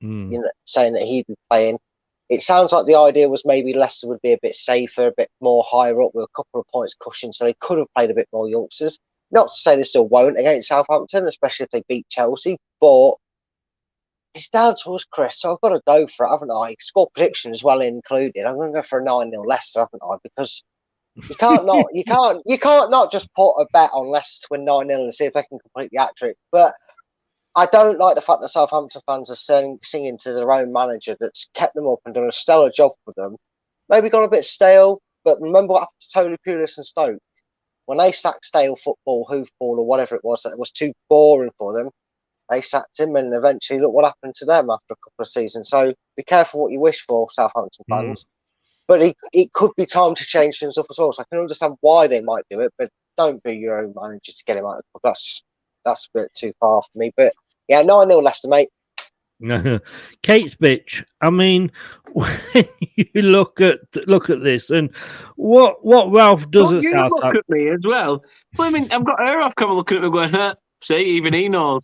that he'd be playing. It sounds like the idea was maybe Leicester would be a bit safer, a bit more higher up with a couple of points cushion, so they could have played a bit more youngsters. Not to say they still won't against Southampton, especially if they beat Chelsea, but it's down to us, Chris. So I've got to go for it, haven't I? Score prediction as well included. I'm going to go for a 9-0 Leicester, haven't I? Because you can't not just put a bet on Leicester to win 9-0 and see if they can complete the hat-trick. But I don't like the fact that Southampton fans are singing to their own manager that's kept them up and done a stellar job for them. Maybe gone a bit stale, but remember what happened to Tony Pulis and Stoke? When they sacked stale football, hoofball, or whatever it was, that was too boring for them, they sacked him, and eventually look what happened to them after a couple of seasons. So be careful what you wish for, Southampton fans. But it could be time to change things up as well. So I can understand why they might do it, but don't be your own manager to get him out of the club. That's a bit too far for me. But yeah, 9-0 Leicester, mate. Kate's bitch. I mean, when you look at this and what Ralph does at Southampton. Look at me as well. Well, I mean, I've got her off coming looking at me going, see, even he knows.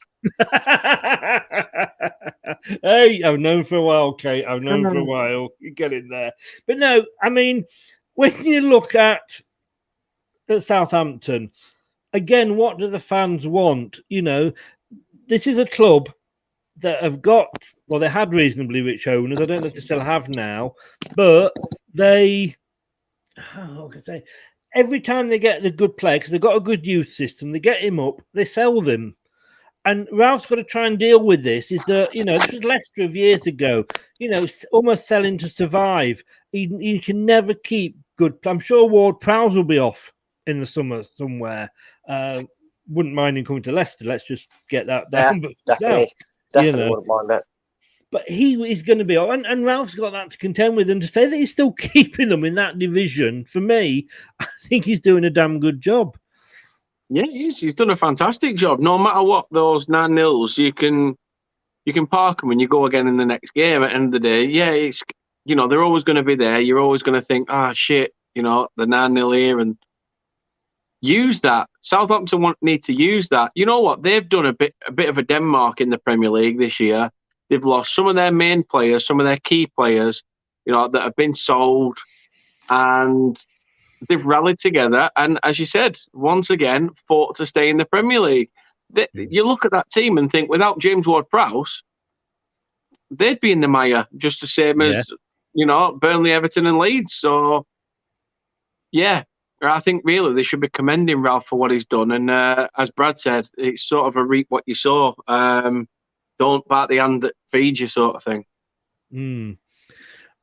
Hey, I've known for a while, Kate. I've known for a while. You get in there. But no, I mean, when you look at Southampton, again, what do the fans want? This is a club that have got, well, they had reasonably rich owners. I don't know if they still have now, but every time they get the good player, because they've got a good youth system, they get him up, they sell them. And Ralph's got to try and deal with this. Is that, this was Leicester of years ago, almost selling to survive. He can never keep good. I'm sure Ward-Prowse will be off in the summer somewhere. Wouldn't mind him coming to Leicester. Let's just get that down. Yeah, definitely. Definitely wouldn't mind that. But he is going to be on, and Ralph's got that to contend with. And to say that he's still keeping them in that division, for me, I think he's doing a damn good job. Yeah, he is. He's done a fantastic job. No matter what those 9-0s, you can park them and you go again in the next game. At the end of the day, yeah, it's they're always going to be there. You're always going to think, shit, the 9-0 here, and use that. Southampton need to use that. You know what? They've done a bit of a Denmark in the Premier League this year. They've lost some of their main players, some of their key players, that have been sold, and they've rallied together. And as you said, once again, fought to stay in the Premier League. You look at that team and think, without James Ward-Prowse, they'd be in the mire just the same as Burnley, Everton, and Leeds. So, yeah. I think really they should be commending Ralph for what he's done. And as Brad said, it's sort of a reap what you sow. Don't bite the hand that feeds you sort of thing.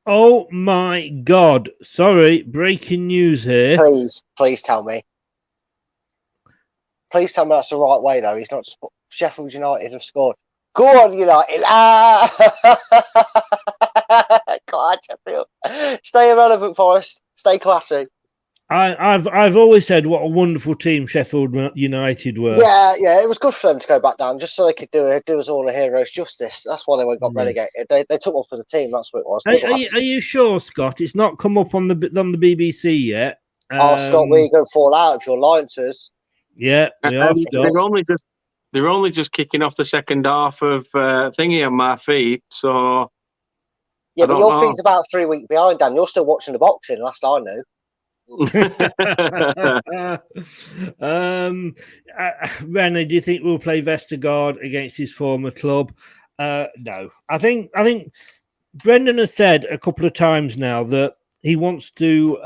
Oh, my God. Sorry, breaking news here. Please tell me. Please tell me that's the right way, though. He's not just Sheffield United have scored. Go on, United. God, Sheffield. Stay irrelevant, Forest. Stay classy. I've always said what a wonderful team Sheffield United were. Yeah, it was good for them to go back down just so they could do us all a hero's justice. That's why they got relegated. They took one for the team. That's what it was. Are you sure, Scott? It's not come up on the BBC yet. Scott, we're going to fall out if you're lying to us. Yeah, we are. They're they're only just kicking off the second half of thingy on my feed, so yeah, but your feed's about 3 weeks behind, Dan. You're still watching the boxing, last I knew. Renner, do you think we'll play Vestergaard against his former club? No, I think Brendan has said a couple of times now that he wants to,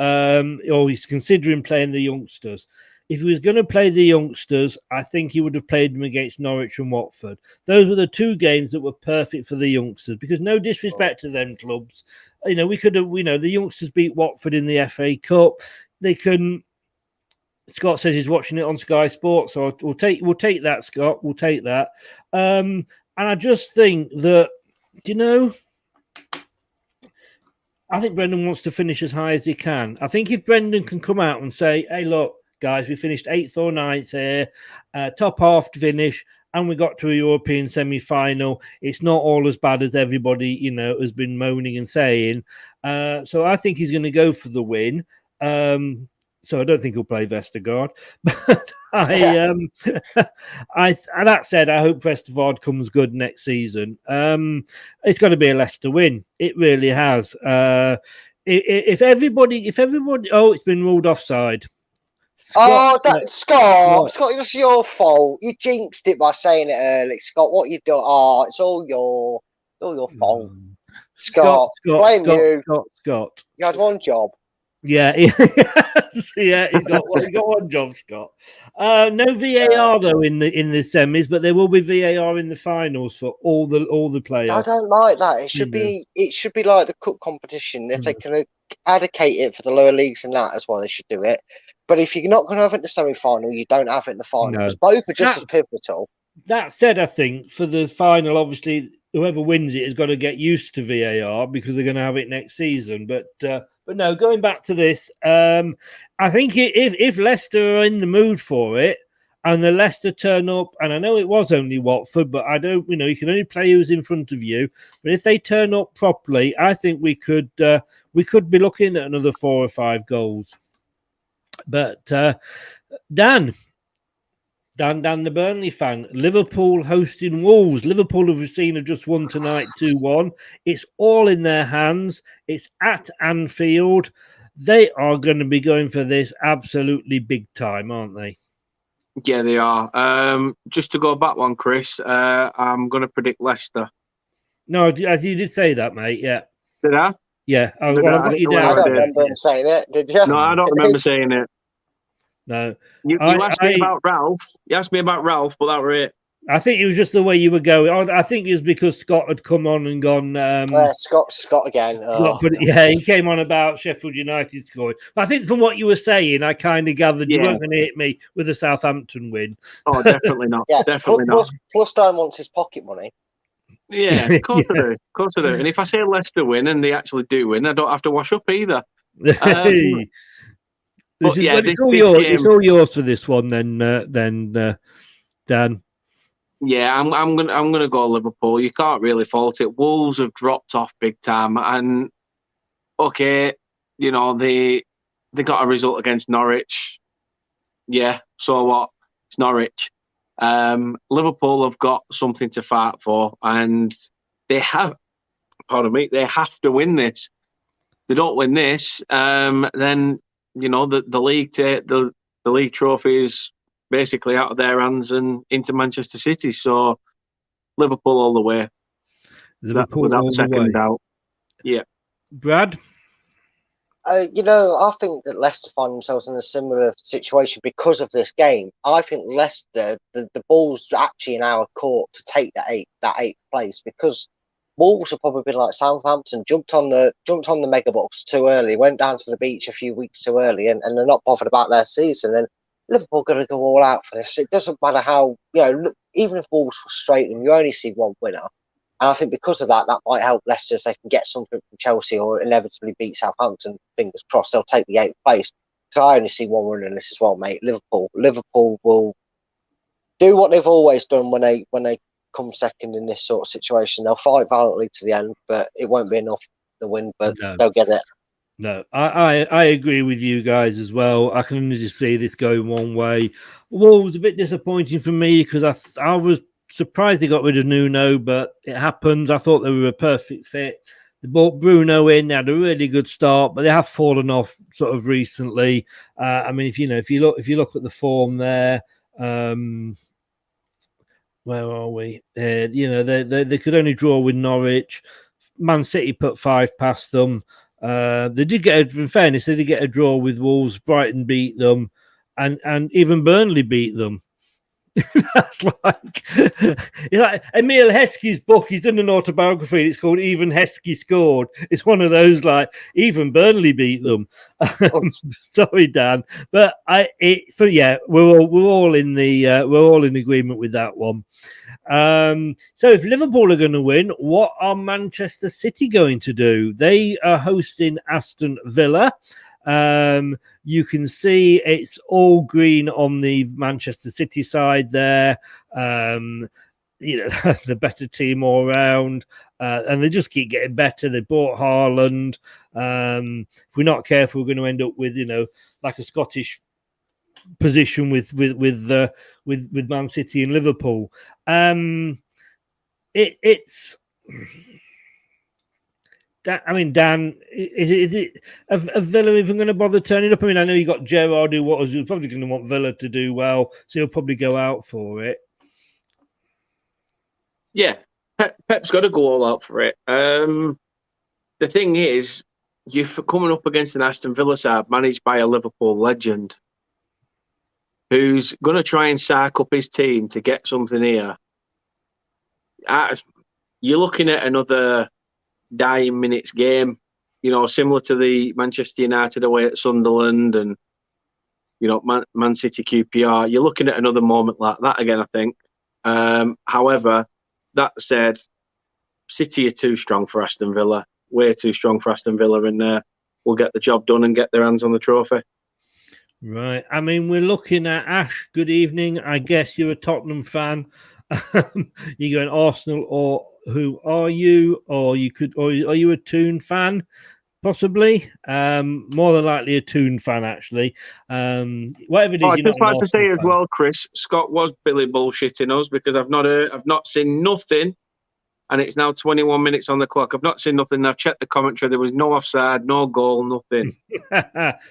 or he's considering playing the youngsters. If he was going to play the youngsters, I think he would have played them against Norwich and Watford. Those were the two games that were perfect for the youngsters, because no disrespect to them clubs. You know, we could have, the youngsters beat Watford in the FA Cup. They couldn't. Scott says he's watching it on Sky Sports, so we'll take that, Scott. We'll take that. And I just think that, I think Brendan wants to finish as high as he can. I think if Brendan can come out and say, hey, look, guys, we finished 8th or 9th here, top half to finish, and we got to a European semi-final. It's not all as bad as everybody, has been moaning and saying. So I think he's going to go for the win. So I don't think he'll play Vestergaard. But that said, I hope Vestergaard comes good next season. It's got to be a Leicester win. It really has. If everybody, it's been ruled offside. Scott, Scott, it's your fault. You jinxed it by saying it early, Scott. What you done? Oh, it's all your fault. Scott, blame you. Scott. You had one job. Yeah, he's got one job, Scott. No VAR though in the semis, but there will be VAR in the finals for all the players. I don't like that. It should be like the cup competition. If they can advocate it for the lower leagues and that as well, they should do it. But if you're not going to have it in the semi-final, you don't have it in the final. Because both are just as pivotal. That said, I think for the final, obviously, whoever wins it has got to get used to VAR because they're going to have it next season. But no, going back to this, I think if Leicester are in the mood for it and the Leicester turn up, and I know it was only Watford, but I don't, you can only play who's in front of you. But if they turn up properly, I think we could be looking at another 4 or 5 goals. But Dan, the Burnley fan, Liverpool hosting Wolves. Liverpool have just won tonight 2-1. It's all in their hands. It's at Anfield. They are going to be going for this absolutely big time, aren't they? Yeah, they are. Just to go back one, Chris, I'm going to predict Leicester. No, you did say that, mate. Yeah. Did I? Yeah. I don't remember him saying it. Did you? No, I don't remember saying it. No. You asked me about Ralph. You asked me about Ralph, but that was it. I think it was just the way you were going. I think it was because Scott had come on and gone. Scott again. He came on about Sheffield United scoring. But I think from what you were saying, I kind of gathered you weren't going to hit me with a Southampton win. Oh, definitely not. Definitely not. Plus, Dan wants his pocket money. Yeah, of course I do. Of course I do. And if I say Leicester win and they actually do win, I don't have to wash up either. It's all yours for this one, then, Dan. Yeah, I'm gonna go Liverpool. You can't really fault it. Wolves have dropped off big time, and okay, they got a result against Norwich. Yeah, so what? It's Norwich. Liverpool have got something to fight for, and they have. Pardon me. They have to win this. If they don't win this, then the league the league trophy is basically out of their hands and into Manchester City. So Liverpool all the way. Liverpool without all second the way. doubt. Yeah. Brad? I think that Leicester find themselves in a similar situation because of this game. I think Leicester, the ball's actually in our court to take that eighth place, because Wolves have probably been like Southampton, jumped on the mega box too early, went down to the beach a few weeks too early, and they're not bothered about their season. And Liverpool going to go all out for this. It doesn't matter how, even if Wolves frustrate them, you only see one winner. And I think because of that might help Leicester if they can get something from Chelsea or inevitably beat Southampton. Fingers crossed, they'll take the 8th place. Because I only see one winner in this as well, mate. Liverpool will do what they've always done when they come second in this sort of situation. They'll fight valiantly to the end, but it won't be enough to win. But they'll get it. No, I agree with you guys as well. I can only see this going one way. Wolves a bit disappointing for me because I was surprised they got rid of Nuno, but it happened. I thought they were a perfect fit. They brought Bruno in. They had a really good start, but they have fallen off sort of recently. I mean, if you look at the form there, where are we? They could only draw with Norwich. Man City put 5 past them. They did get, in fairness, they did get a draw with Wolves. Brighton beat them, and even Burnley beat them. That's like Emil Heskey's book. He's done an autobiography. It's called "Even Heskey Scored." It's one of those like even Burnley beat them. Sorry, Dan, but we're all in agreement with that one. So if Liverpool are going to win, what are Manchester City going to do? They are hosting Aston Villa. You can see it's all green on the Manchester City side there. The better team all round, and they just keep getting better. They bought Haaland. If we're not careful, we're going to end up with like a Scottish position with Man City and Liverpool. It's. I mean, Dan, is it are Villa even going to bother turning up? I mean, I know you got Gerrard who's probably going to want Villa to do well, so he'll probably go out for it. Yeah, Pep's got to go all out for it. The thing is, you're coming up against an Aston Villa side managed by a Liverpool legend who's going to try and sack up his team to get something here. You're looking at another dying minutes game, similar to the Manchester United away at Sunderland and, Man City QPR. You're looking at another moment like that again, I think. However, that said, City are too strong for Aston Villa, way too strong for Aston Villa, and we'll get the job done and get their hands on the trophy. Right. I mean, we're looking at Ash. Good evening. I guess you're a Tottenham fan. You're going Arsenal, or who are you? Or are you a Toon fan? Possibly. More than likely a Toon fan, actually. Whatever it is. I'd just like to say as well, Chris, Scott was Billy bullshitting us because I've not seen nothing. And it's now 21 minutes on the clock. I've not seen nothing. I've checked the commentary. There was no offside, no goal, nothing.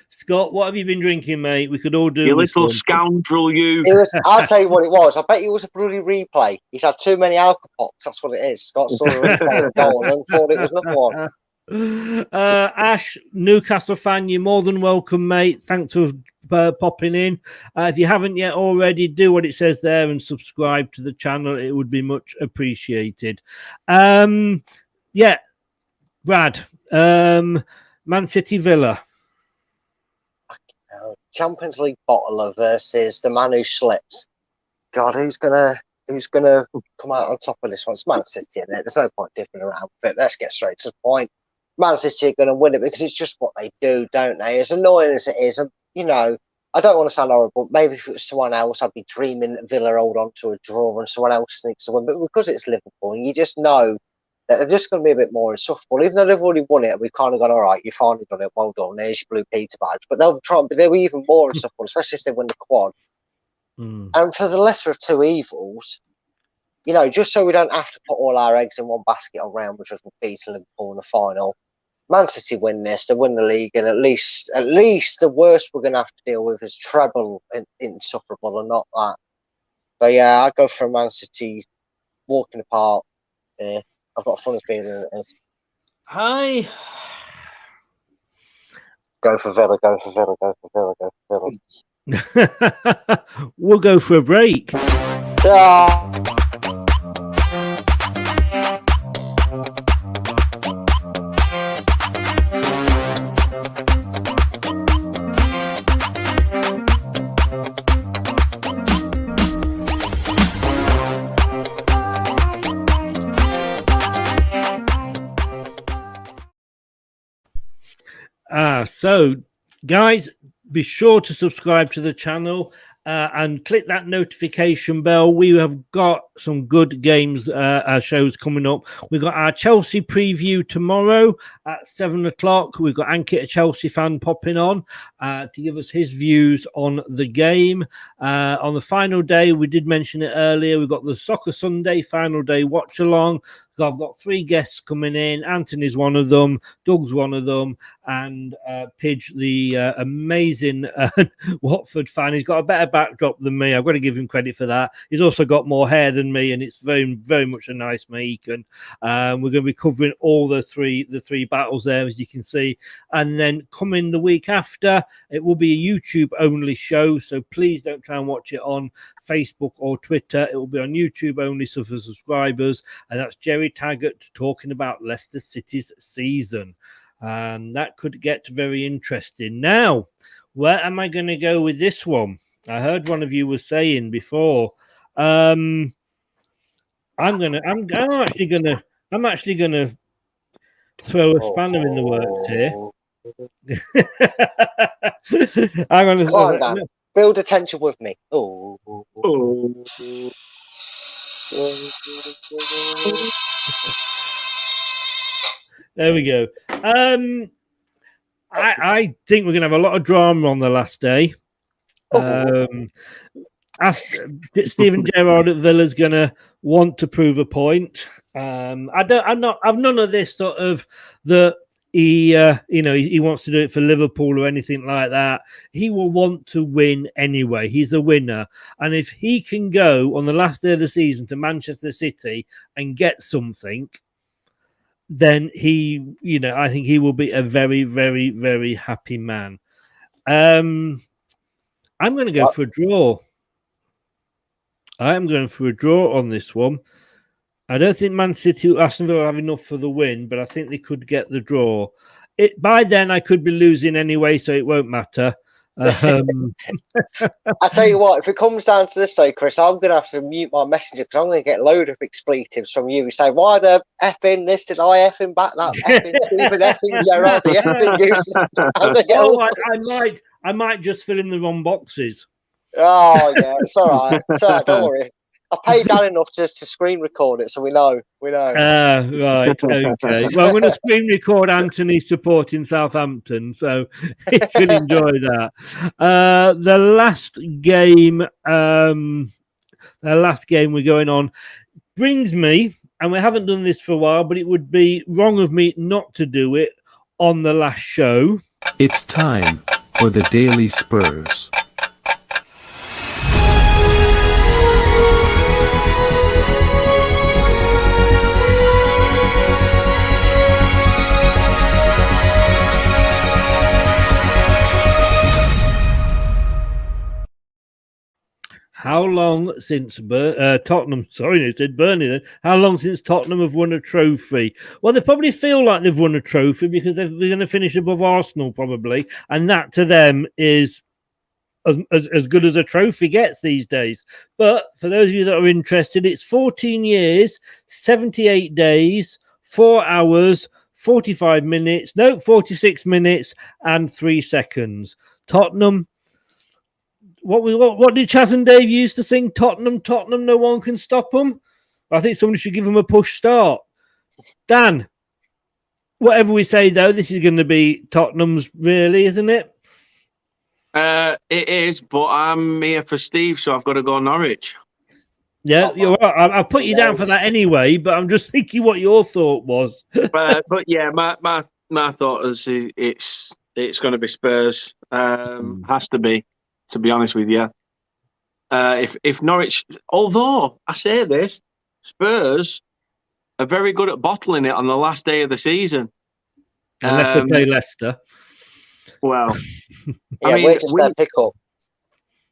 Scott, what have you been drinking, mate? We could all do. You little scoundrel, you. I'll tell you what it was. I bet it was a bloody replay. He's had too many alcohol pops. That's what it is. Scott saw a replay of the goal and thought it was another one. Ash, Newcastle fan, you're more than welcome, mate. Thanks for popping in. If you haven't yet already, do what it says there and subscribe to the channel. It would be much appreciated. Brad, Man City Villa. Champions League bottler versus the man who slips. God, who's gonna come out on top of this one? It's Man City, isn't it? There's no point differing around with it. Let's get straight to the point. Man City are going to win it because it's just what they do, don't they? As annoying as it is, I don't want to sound horrible. Maybe if it was someone else, I'd be dreaming that Villa hold on to a draw and someone else sneaks a win. But because it's Liverpool, you just know that they're just going to be a bit more insufferable. Even though they've already won it, we've kind of gone, all right, you finally done it, well done, there's your Blue Peter badge. But they'll be even more insufferable, especially if they win the quad. And for the lesser of two evils, just so we don't have to put all our eggs in one basket on Real Madrid and beat Liverpool in the final, Man City win this, they win the league, and at least the worst we're going to have to deal with is treble insufferable and not that. So yeah, I go for Man City walking apart. I've got a funny feeling it is. Hi. Go for Villa, go for Villa, go for Villa, go for Villa. We'll go for a break. So, guys, be sure to subscribe to the channel. and click that notification bell. We have got some good games, shows coming up. We've got our Chelsea preview tomorrow at 7 o'clock. We've got Ankit, a Chelsea fan, popping on to give us his views on the game. On the final day, we did mention it earlier, we've got the Soccer Sunday final day watch along. I've got 3 guests coming in. Anthony's one of them, Doug's one of them, and Pidge, the amazing Watford fan. He's got a better backdrop than me. I've got to give him credit for that. He's also got more hair than me, and it's very, very much a nice make. And we're going to be covering all the three battles there, as you can see. And then coming the week after, it will be a YouTube-only show, so please don't try and watch it on Facebook or Twitter. It will be on YouTube only, so for subscribers, and that's Jerry Taggart talking about Leicester City's season, and that could get very interesting. Now, where am I going to go with this one? I heard one of you was saying before. I'm actually gonna throw a spanner in the works here. I'm gonna build attention with me. There we go. I think we're going to have a lot of drama on the last day. Stephen Gerrard at Villa's going to want to prove a point. I've none of this sort of that he wants to do it for Liverpool or anything like that. He will want to win anyway. He's a winner. And if he can go on the last day of the season to Manchester City and get something, then I think he will be a very, very, very happy man. I'm going to go for a draw. I am going for a draw on this one. I don't think Man City, Aston Villa have enough for the win, but I think they could get the draw. By then, I could be losing anyway, so it won't matter. I tell you what, if it comes down to this though, Chris, I'm going to have to mute my messenger because I'm going to get a load of expletives from you. You say, why the effing this? Did I effing back that effing Stephen effing Gerrard? The effing useless. I might just fill in the wrong boxes. Oh, yeah, it's all right. It's all right, don't worry. I paid down enough just to screen record it, so we know. Right, okay. Well, I'm going to screen record Anthony supporting Southampton, so you can enjoy that. The last game we're going on brings me, and we haven't done this for a while, but it would be wrong of me not to do it on the last show. It's time for the Daily Spurs. How long since Tottenham? Sorry, I said Burnley. Then how long since Tottenham have won a trophy? Well, they probably feel like they've won a trophy because they're going to finish above Arsenal, probably, and that to them is as good as a trophy gets these days. But for those of you that are interested, it's 14 years, 78 days, 4 hours, 46 minutes, and 3 seconds. Tottenham. What did Chaz and Dave used to sing? Tottenham, no one can stop them. I think somebody should give them a push start. Dan, whatever we say, though, this is going to be Tottenham's, really, isn't it? It is, but I'm here for Steve, so I've got to go Norwich. Yeah, you're right. I'll put you down for that anyway, but I'm just thinking what your thought was. But yeah, my thought is it's going to be Spurs. Has to be honest with you. If Norwich, although I say this, Spurs are very good at bottling it on the last day of the season. Unless they play Leicester. Well, yeah, we're just their pickle.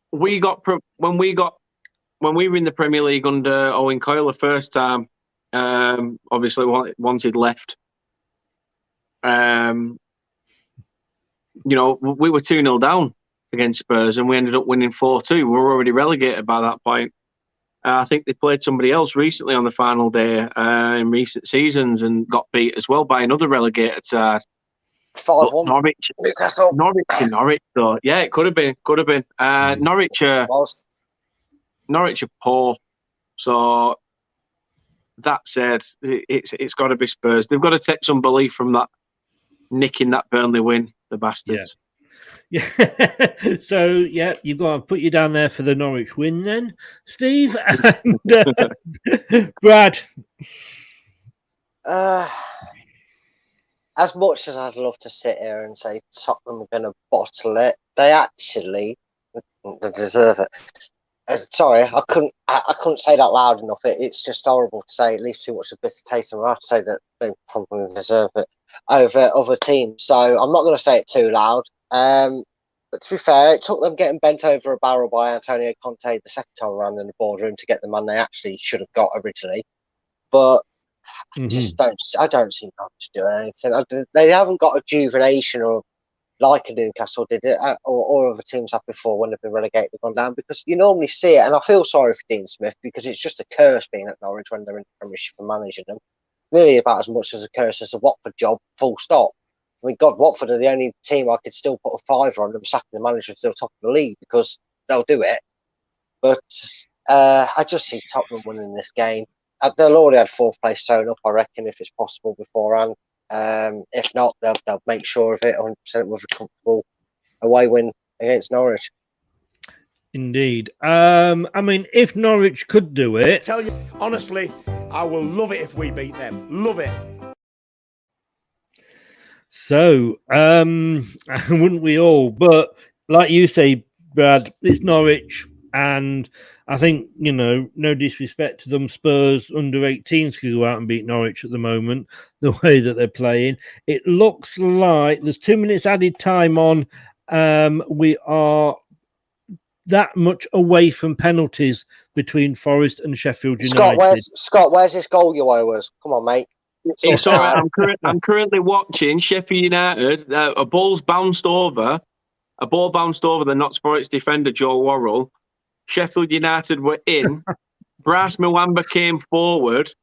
When we were in the Premier League under Owen Coyle the first time, obviously once he'd left, we were 2-0 down against Spurs and we ended up winning 4-2. We were already relegated by that point. I think they played somebody else recently on the final day in recent seasons and got beat as well by another relegated side. 5-1. Norwich, Newcastle. Norwich. Though, yeah, it could have been. Norwich are poor. So that said, it's got to be Spurs. They've got to take some belief from that nicking that Burnley win, the bastards. Yeah. So yeah, you've got to put you down there for the Norwich win, then, Steve and Brad. As much as I'd love to sit here and say Tottenham are going to bottle it, they actually deserve it. Sorry, I couldn't say that loud enough. It's just horrible to say. It leaves too much of a bitter taste, and I have to say that they probably deserve it over other teams. So I'm not going to say it too loud. But to be fair, it took them getting bent over a barrel by Antonio Conte the second time around in the boardroom to get the man they actually should have got originally. But I don't see Norwich doing anything. They haven't got a rejuvenation or like a Newcastle did it, or other teams have before when they've been relegated and gone down, because you normally see it, and I feel sorry for Dean Smith because it's just a curse being at Norwich when they're in the Premiership and managing them. Really about as much as a curse as a Watford job, full stop. I mean, God, Watford are the only team I could still put a fiver on them sacking the manager if they're top of the league, because they'll do it. But I just see Tottenham winning this game. They'll already had fourth place sewn up, I reckon, if it's possible beforehand. If not, they'll make sure of it 100% with a comfortable away win against Norwich. Indeed. I mean, if Norwich could do it, Tell you honestly, I will love it if we beat them. Love it. So, wouldn't we all? But like you say, Brad, it's Norwich, and I think, no disrespect to them, Spurs under 18s could go out and beat Norwich at the moment, the way that they're playing. It looks like there's 2 minutes added time on. We are that much away from penalties between Forest and Sheffield United. Scott, where's this goal you owe us? Come on, mate. It's all right. I'm currently watching Sheffield United. A ball bounced over the Notts Forest defender, Joe Worrell. Sheffield United were in. Bryce Mwamba came forward,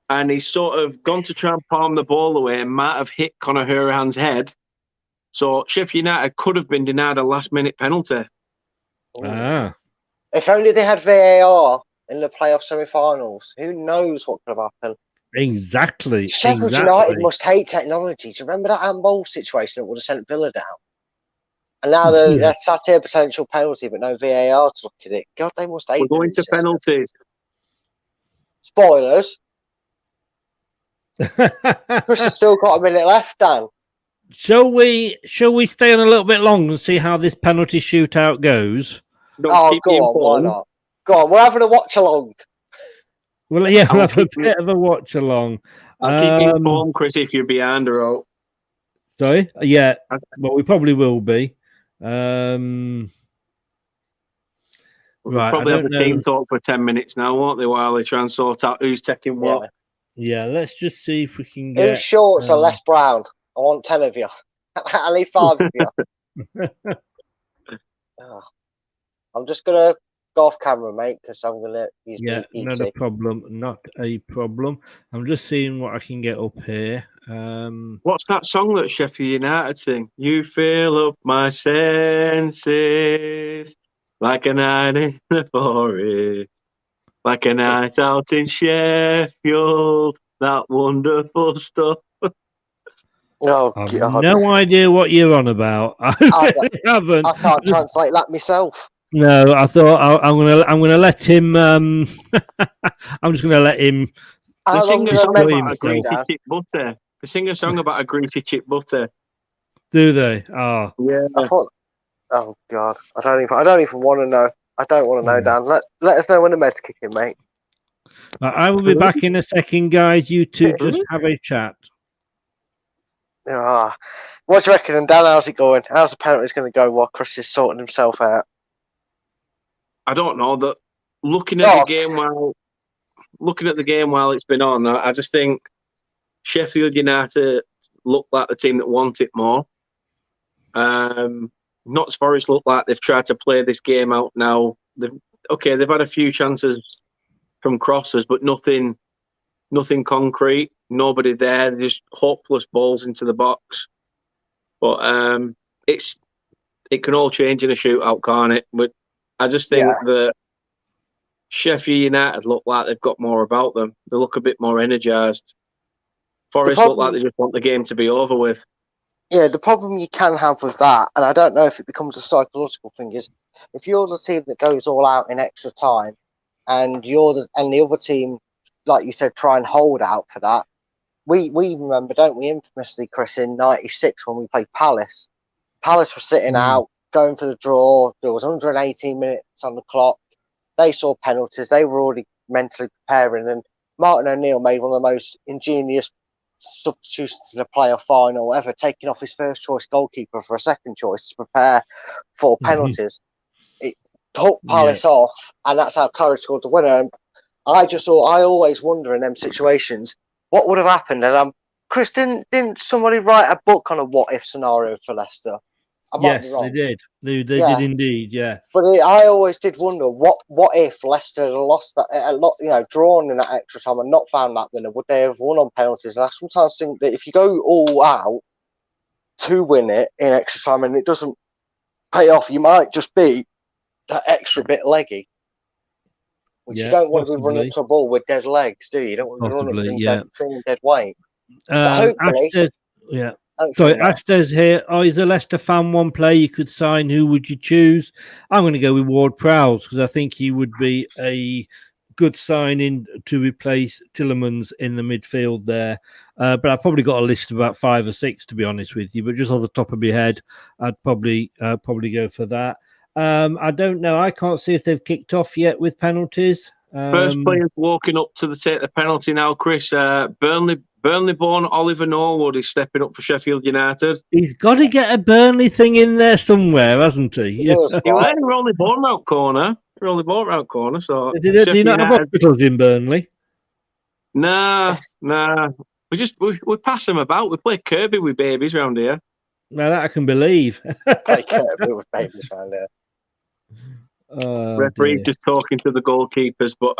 and he's sort of gone to try and palm the ball away and might have hit Conor Hourihan's head. So Sheffield United could have been denied a last-minute penalty. Ah. If only they had VAR in the playoff semi-finals, who knows what could have happened? Exactly. Sheffield United must hate technology. Do you remember that handball situation that would have sent Villa down? And now they're sat here, potential penalty, but no VAR to look at it. God, they must hate. We're going to penalties. Spoilers. Chris has still got a minute left, Dan. Shall we stay on a little bit longer and see how this penalty shootout goes? Go on, why not? Go on, we're having a watch along. Well, yeah, we'll have a bit of a watch along. I'll keep you informed, Chris, if you're behind or out. Sorry? Yeah, well, we probably will be. Right, probably have the team talk for 10 minutes now, won't they, while they try and sort out who's taking what? Yeah, let's just see if we can get... Whose shorts are less brown? I want 10 of you. I need 5 of you. I'm just going to go off camera, mate, because I'm going to use not a problem. Not a problem. I'm just seeing what I can get up here. What's that song that Sheffield United sing? You fill up my senses like a night in the forest, like a night out in Sheffield, that wonderful stuff. Oh, I've God. no idea what you're on about. I haven't. I can't translate that myself. No, I thought I'm gonna let him. I'm just gonna let him. They sing a song about a greasy chip butter. They sing a song about a greasy chip butter. Do they? Oh, yeah. Oh God, I don't even want to know. I don't want to know, Dan. Let us know when the med's kicking, mate. I will be back in a second, guys. You two just have a chat. What do you reckon, Dan? How's it going? How's the penalties going to go while Chris is sorting himself out? I don't know. That looking at the game while it's been on, I just think Sheffield United look like the team that want it more. Notts Forest look like they've tried to play this game out now. They've had a few chances from crosses, but nothing concrete. Nobody there. They're just hopeless balls into the box. But it can all change in a shootout, can't it? But I just think that Sheffield United look like they've got more about them. They look a bit more energised. Forest look like they just want the game to be over with. Yeah, the problem you can have with that, and I don't know if it becomes a psychological thing, is if you're the team that goes all out in extra time, and the other team, like you said, try and hold out for that. We remember, don't we, infamously, Chris, in '96 when we played Palace. Palace was sitting out, going for the draw. There was 118 minutes on the clock. They saw penalties. They were already mentally preparing, and Martin O'Neill made one of the most ingenious substitutions in a playoff final ever, taking off his first choice goalkeeper for a second choice to prepare for penalties. It took Palace off, and that's how Claridge scored the winner. And I always wonder in them situations what would have happened. And Chris, didn't somebody write a book on a what if scenario for Leicester? Yes, they did. They did indeed. Yeah. But I always did wonder what if Leicester had lost that, drawn in that extra time and not found that winner, would they have won on penalties? And I sometimes think that if you go all out to win it in extra time and it doesn't pay off, you might just be that extra bit leggy. Which you don't want to be running up to a ball with dead legs, do you? You don't want to be running up feeling dead weight. Hopefully, Ash says here, is a Leicester fan one player you could sign? Who would you choose? I'm going to go with Ward-Prowse because I think he would be a good signing to replace Tielemans in the midfield there. But I've probably got a list of about 5 or 6, to be honest with you. But just off the top of my head, I'd probably go for that. I don't know. I can't see if they've kicked off yet with penalties. First players walking up to take the penalty now, Chris. Burnley-born Oliver Norwood is stepping up for Sheffield United. He's got to get a Burnley thing in there somewhere, hasn't he? We're only born round corner. So do you not have hospitals in Burnley? Nah. We pass them about. We play Kirby with babies round here. Now that I can believe. Play Kirby with babies round here. Referee just talking to the goalkeepers, but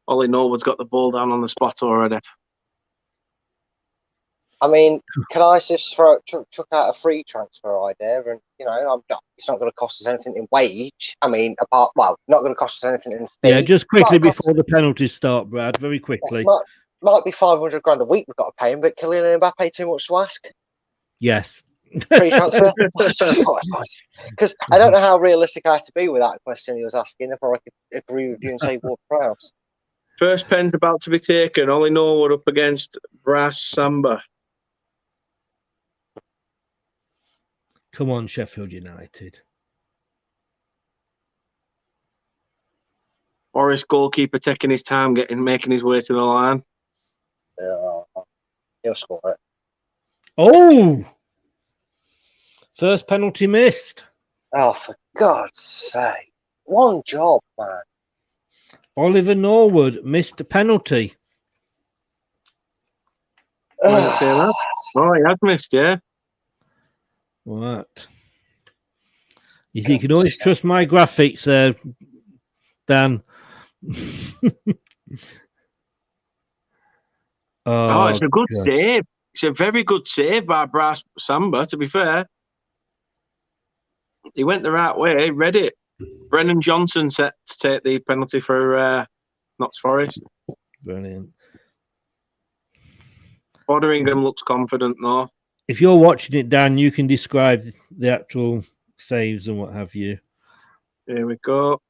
Ollie Norwood's got the ball down on the spot already. I mean, can I just chuck out a free transfer idea? And it's not going to cost us anything in wage. I mean, not going to cost us anything in fee. Yeah, just quickly before the penalties start, Brad. Very quickly. Might be 500 grand a week we've got to pay him, but Kylian Mbappe too much to ask. Yes. Free transfer. Because I don't know how realistic I have to be with that question he was asking. If I could agree with you and say Ward-Prowse. First pen's about to be taken. Ollie Norwood up against Brass Samba. Come on, Sheffield United. Forest goalkeeper taking his time, making his way to the line. Yeah, he'll score it. Oh! First penalty missed. Oh, for God's sake. One job, man. Oliver Norwood missed a penalty. I didn't say that. Oh, he has missed, yeah. What? You can always trust my graphics there, Dan. It's a good save. It's a very good save by Brass Samba, to be fair. He went the right way, read it. Brennan Johnson set to take the penalty for Notts Forest. Brilliant. Fotheringham looks confident, though. If you're watching it, Dan, you can describe the actual saves and what have you. Here we go.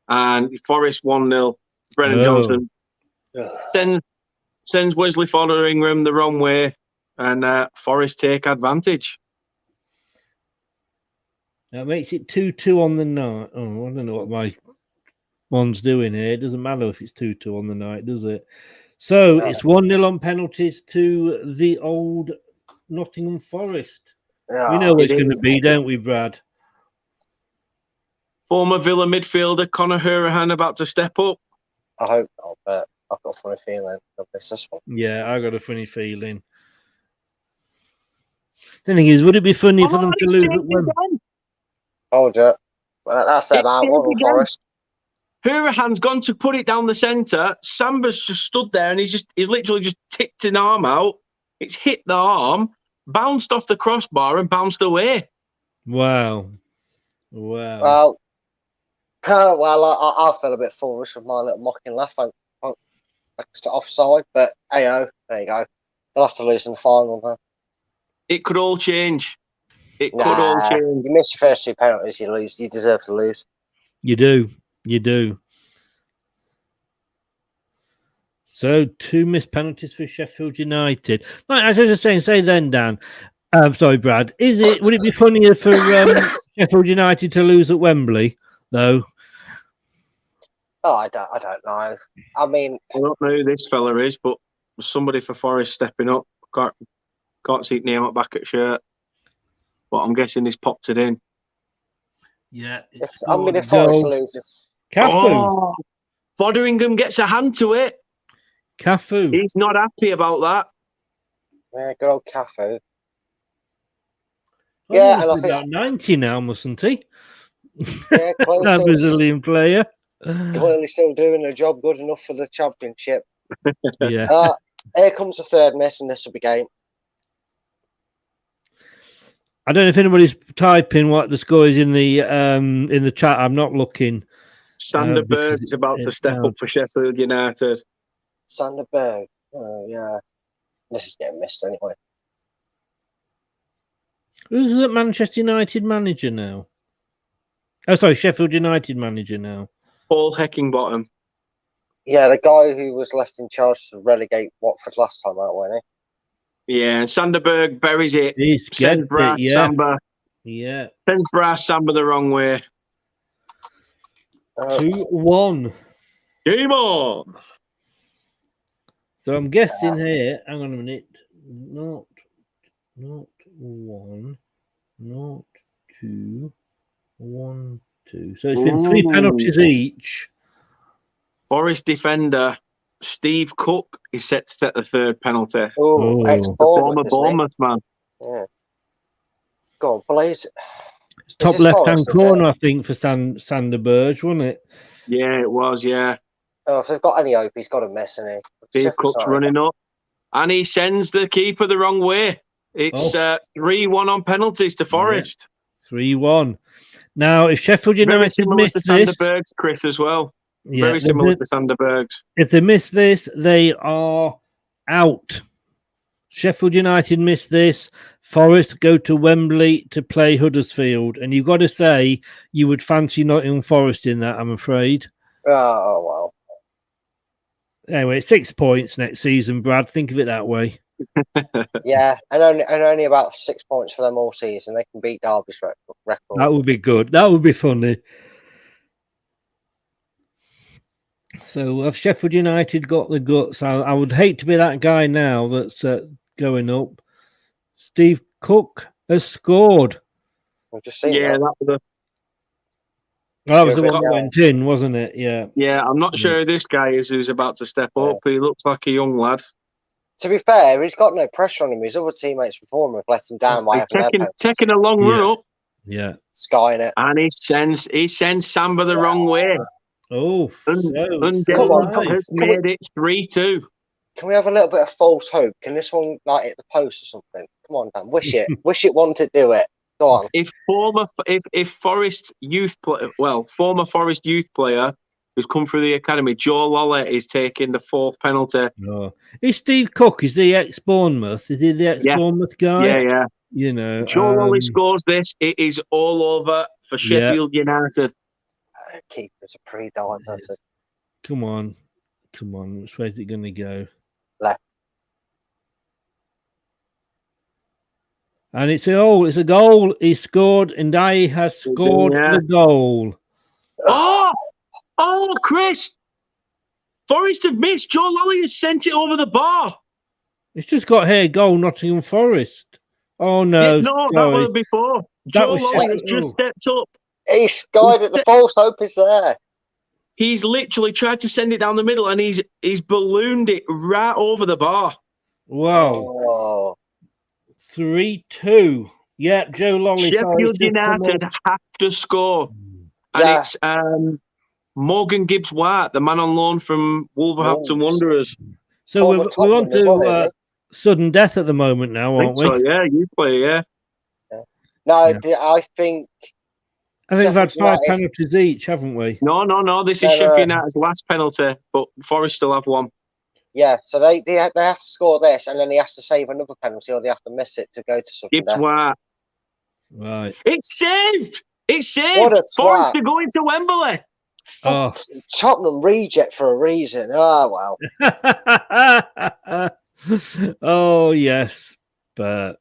And Forest 1-0. Brennan Johnson sends Wesley Fotheringham the wrong way, and Forest take advantage. That makes it 2-2 on the night. Oh, I don't know what my one's doing here. It doesn't matter if it's 2-2 on the night, does it? So it's 1-0 on penalties to the old Nottingham Forest. We know what it's going to be, don't we, Brad? Former Villa midfielder Conor Hourihane about to step up. I hope not, but I've got a funny feeling they'll miss this one. Yeah, I got a funny feeling. The thing is, would it be funny for them to lose at Wembley? Hold you. Well, that's about one Forest. Hourihane's gone to put it down the centre. Samba's just stood there and he's literally just tipped an arm out. It's hit the arm. bounced off the crossbar and bounced away. Wow. Wow. I feel a bit foolish with my little mocking laugh. I to offside, but there you go. They'll have to lose in the final then. It could all change. It could all change. You miss your first 2 penalties, you lose. You deserve to lose. You do. You do. So 2 missed penalties for Sheffield United. Right, as I was saying, say then, Dan. I'm sorry, Brad. Would it be funnier for Sheffield United to lose at Wembley, though? Oh, I don't know. I mean, I don't know who this fella is, but somebody for Forest stepping up. Can't see name up back at shirt, but I'm guessing he's popped it in. Yeah. if Forest loses, Cafu. Oh, Foderingham gets a hand to it. Cafu. He's not happy about that. Yeah, good old Cafu. And I think about 90 now, mustn't he? Yeah, that Brazilian player. Clearly still doing the job good enough for the championship. Yeah. Here comes the third miss, and this will be game. I don't know if anybody's typing what the score is in the chat. I'm not looking. Sanderberg is about to step up for Sheffield United. Sanderberg. Oh, yeah. This is getting missed anyway. Who's the Manchester United manager now? Oh, sorry, Sheffield United manager now. Paul Heckingbottom. Yeah, the guy who was left in charge to relegate Watford last time out, wasn't he? Yeah, and Sanderberg buries it. Sends Brass Samba. Yeah. Sends Brass Samba the wrong way. 2-1. Game on. So I'm guessing here, hang on a minute, not 1, not 2, 1, 2. So it's been 3 penalties each. Forest defender Steve Cook is set to set the 3rd penalty. The former Bournemouth man. Yeah. Go on, Blaze. It's top left-hand corner, I think, for Sanderberg, wasn't it? Yeah, it was, yeah. Oh, if they've got any hope, he's got a miss, isn't he? Steve Cook's running up. And he sends the keeper the wrong way. It's 3-1 on penalties to Forest. Yeah. 3-1. Now, if Sheffield United miss to this... Sanderberg's, Chris, as well. Yeah, very similar to Sanderberg's. If they miss this, they are out. Sheffield United miss this. Forest go to Wembley to play Huddersfield. And you've got to say you would fancy Nottingham Forest in that, I'm afraid. Oh, well. Anyway, 6 points next season, Brad. Think of it that way. Yeah, and only about 6 points for them all season. They can beat Derby's record. That would be good. That would be funny. So have Sheffield United got the guts? I would hate to be that guy now that's going up. Steve Cook has scored. I've just seen that was the one that went in, wasn't it? Yeah. Yeah, I'm not sure who this guy is who's about to step up. He looks like a young lad. To be fair, he's got no pressure on him. His other teamimates before him have let him down by taking a long run up. Yeah. Skying it. And he sends Samba the wrong way. Oh, and Delk has made it 3-2. Can we have a little bit of false hope? Can this one like hit the post or something? Come on, Dan. Wish it. Wish it wanted to do it. Go on. If Forest former Forest youth player who's come through the academy, Joe Lollett, is taking the 4th penalty. No. Is Steve Cook, is he ex-Bournemouth? Is he the ex-Bournemouth guy? Yeah, yeah. You know, Joe Lollett scores this. It is all over for Sheffield United. Keeper's a pre-diabetic. Come on. Which way is it going to go? Left. And it's a goal. He scored, and Ndai has scored the goal. Oh, Chris! Forest have missed. Joe Lolley has sent it over the bar. It's just got here, goal, Nottingham Forest. Oh, no. Yeah, no, that was before. Joe Lolley has just stepped up. He's skied it. The false hope is there. He's literally tried to send it down the middle, and he's ballooned it right over the bar. Wow. Oh. 3-2. Yeah, Joe Lolley. Sheffield United have to score. And it's Morgan Gibbs-White, the man on loan from Wolverhampton Wanderers. So we want to sudden death at the moment now, aren't we? So, yeah, usually, yeah. No, Yeah. I think we've had Sheffield 5 United- penalties each, haven't we? No. This is Sheffield United's last penalty, but Forest still have one. Yeah, so they have to score this, and then he has to save another penalty, or they have to miss it to go to something. Gibbs White. Right. It's saved. It's saved. What a Forest swat. are going to Wembley. Fuck, Tottenham reject for a reason. Oh well. Oh yes, but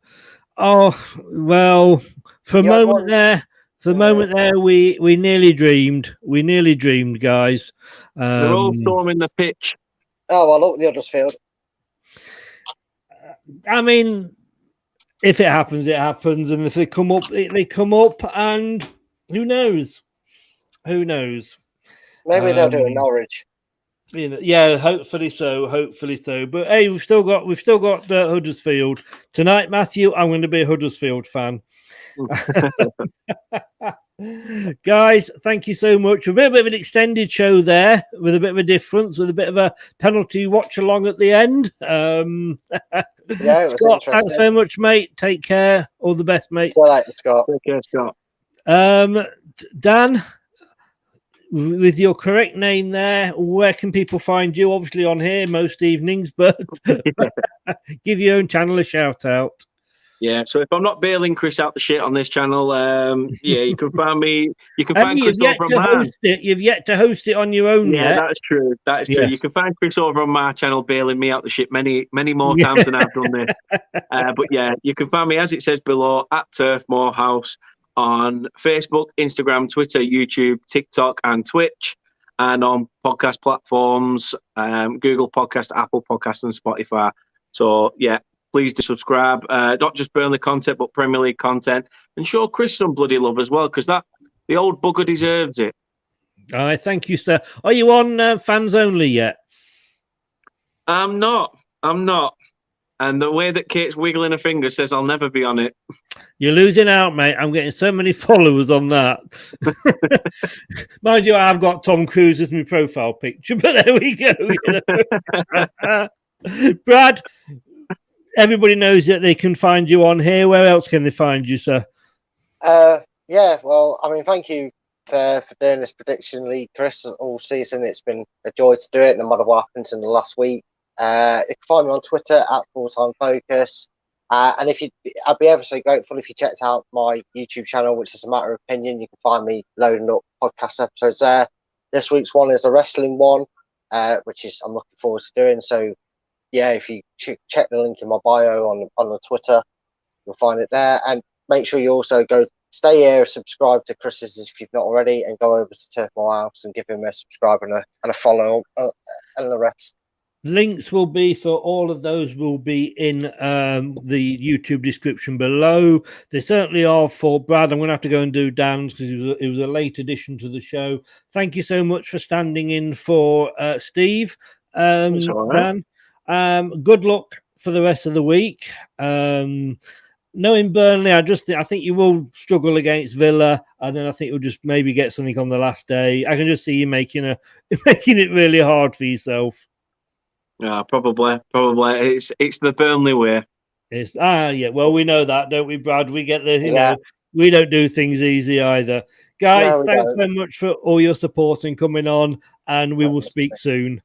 well, for a moment there. For a moment there, we nearly dreamed. We nearly dreamed, guys. They're all storming the pitch. Oh, well, look, the Huddersfield. I mean, if it happens, it happens, and if they come up, they come up, and who knows? Who knows? Maybe they'll do it in Norwich. You know, yeah, hopefully so. Hopefully so. But hey, we've still got Huddersfield tonight, Matthew. I'm going to be a Huddersfield fan. Guys, thank you so much. A bit of an extended show there, with a bit of a difference, with a bit of a penalty watch along at the end. Yeah, it was Scott, interesting. thanks so much, mate. Take care. All the best, mate. So like Scott. Take care, Scott. Dan, with your correct name there, where can people find you? Obviously on here most evenings, but give your own channel a shout out. Yeah, so if I'm not bailing Chris out the shit on this channel, you can find me. You can find Chris over on my. You've yet to host it on your own Yeah, yet. that's true. That is true. Yes. You can find Chris over on my channel bailing me out the shit many more times than I've done this. But yeah, you can find me, as it says below, at Turf Morehouse on Facebook, Instagram, Twitter, YouTube, TikTok, and Twitch, and on podcast platforms, Google Podcast, Apple Podcast, and Spotify. So yeah, please do subscribe. Not just Burnley content, but Premier League content, and show Chris some bloody love as well, because the old bugger deserves it. All right, thank you, sir. Are you on fans only yet? I'm not. And the way that Kate's wiggling her finger says I'll never be on it. You're losing out, mate. I'm getting so many followers on that. Mind you, I've got Tom Cruise as my profile picture, but there we go. You know? Brad, everybody knows that they can find you on here. Where else can they find you, sir? Yeah, well, I mean, thank you for doing this prediction league, Chris, all season. It's been a joy to do it, no matter what happens in the last week. You can find me on Twitter at Fulltime Focus. And I'd be ever so grateful if you checked out my YouTube channel, which is a matter of opinion. You can find me loading up podcast episodes there. This week's one is a wrestling one, which is I'm looking forward to doing. So, yeah, if you check the link in my bio on the Twitter, you'll find it there. And make sure you also stay here, subscribe to Chris's if you've not already, and go over to Turf Morehouse and give him a subscribe and a follow and the rest. Links will be for all of those will be in the YouTube description below. They certainly are for Brad. I'm going to have to go and do Dan's because it was a late addition to the show. Thank you so much for standing in for Steve. Dan. Good luck for the rest of the week. Knowing Burnley, I think you will struggle against Villa, and then I think you'll just maybe get something on the last day. I can just see you making it really hard for yourself. Yeah, probably. It's the Burnley way. Yeah. Well, we know that, don't we, Brad? We get you know, we don't do things easy either. Guys, thanks very much for all your support and coming on, and we will speak soon.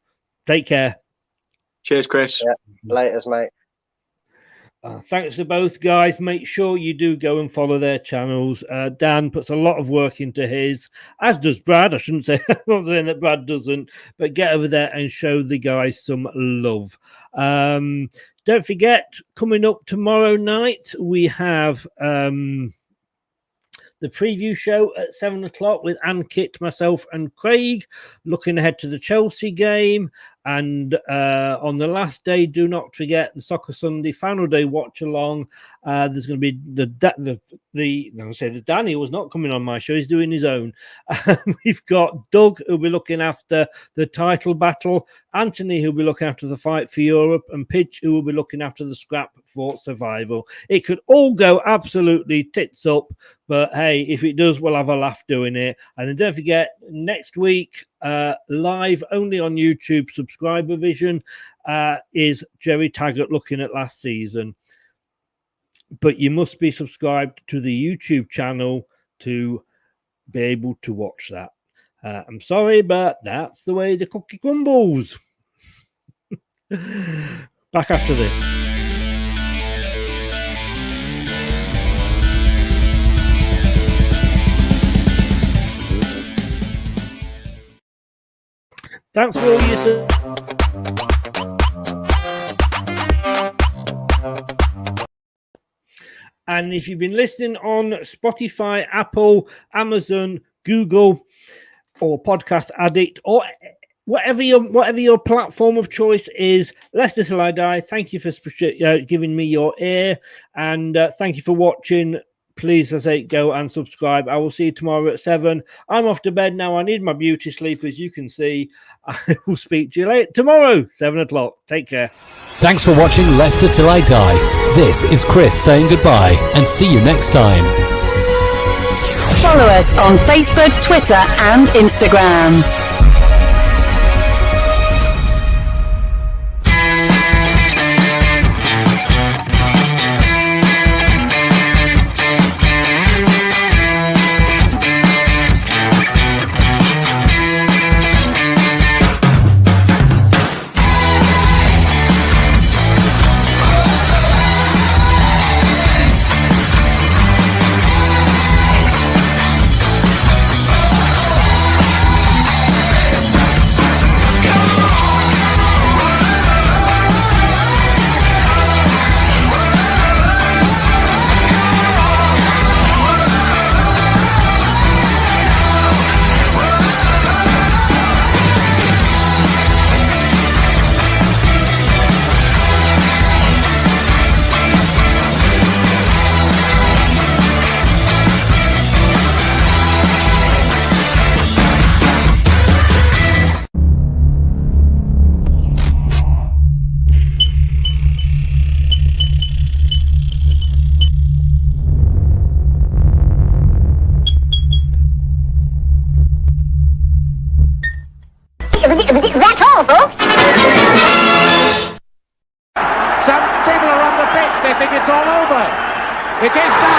Take care. Cheers, Chris. Yeah. Laters, mate. Thanks to both guys. Make sure you do go and follow their channels. Dan puts a lot of work into his, as does Brad. I shouldn't say, I'm not saying that Brad doesn't, but get over there and show the guys some love. Don't forget, coming up tomorrow night, we have the preview show at 7 o'clock with Ankit, myself, and Craig, looking ahead to the Chelsea game. And on the last day, do not forget the Soccer Sunday final day watch along. There's going to be the Danny was not coming on my show; he's doing his own. We've got Doug who'll be looking after the title battle, Anthony who'll be looking after the fight for Europe, and Pitch who will be looking after the scrap for survival. It could all go absolutely tits up, but hey, if it does, we'll have a laugh doing it. And then don't forget next week live only on YouTube subscriber vision is Jerry Taggart looking at last season. But you must be subscribed to the YouTube channel to be able to watch that. I'm sorry, but that's the way the cookie crumbles. Back after this. Thanks for all your And if you've been listening on Spotify, Apple, Amazon, Google, or Podcast Addict, or whatever your platform of choice is, Leicester Till I Die, thank you for giving me your ear, and thank you for watching. Please, as I say, go and subscribe. I will see you tomorrow at 7. I'm off to bed now. I need my beauty sleep, as you can see. I will speak to you later tomorrow, 7 o'clock. Take care. Thanks for watching Leicester Till I Die. This is Chris saying goodbye, and see you next time. Follow us on Facebook, Twitter, and Instagram. That's all, folks. Some people are on the pitch, they think it's all over. It is now.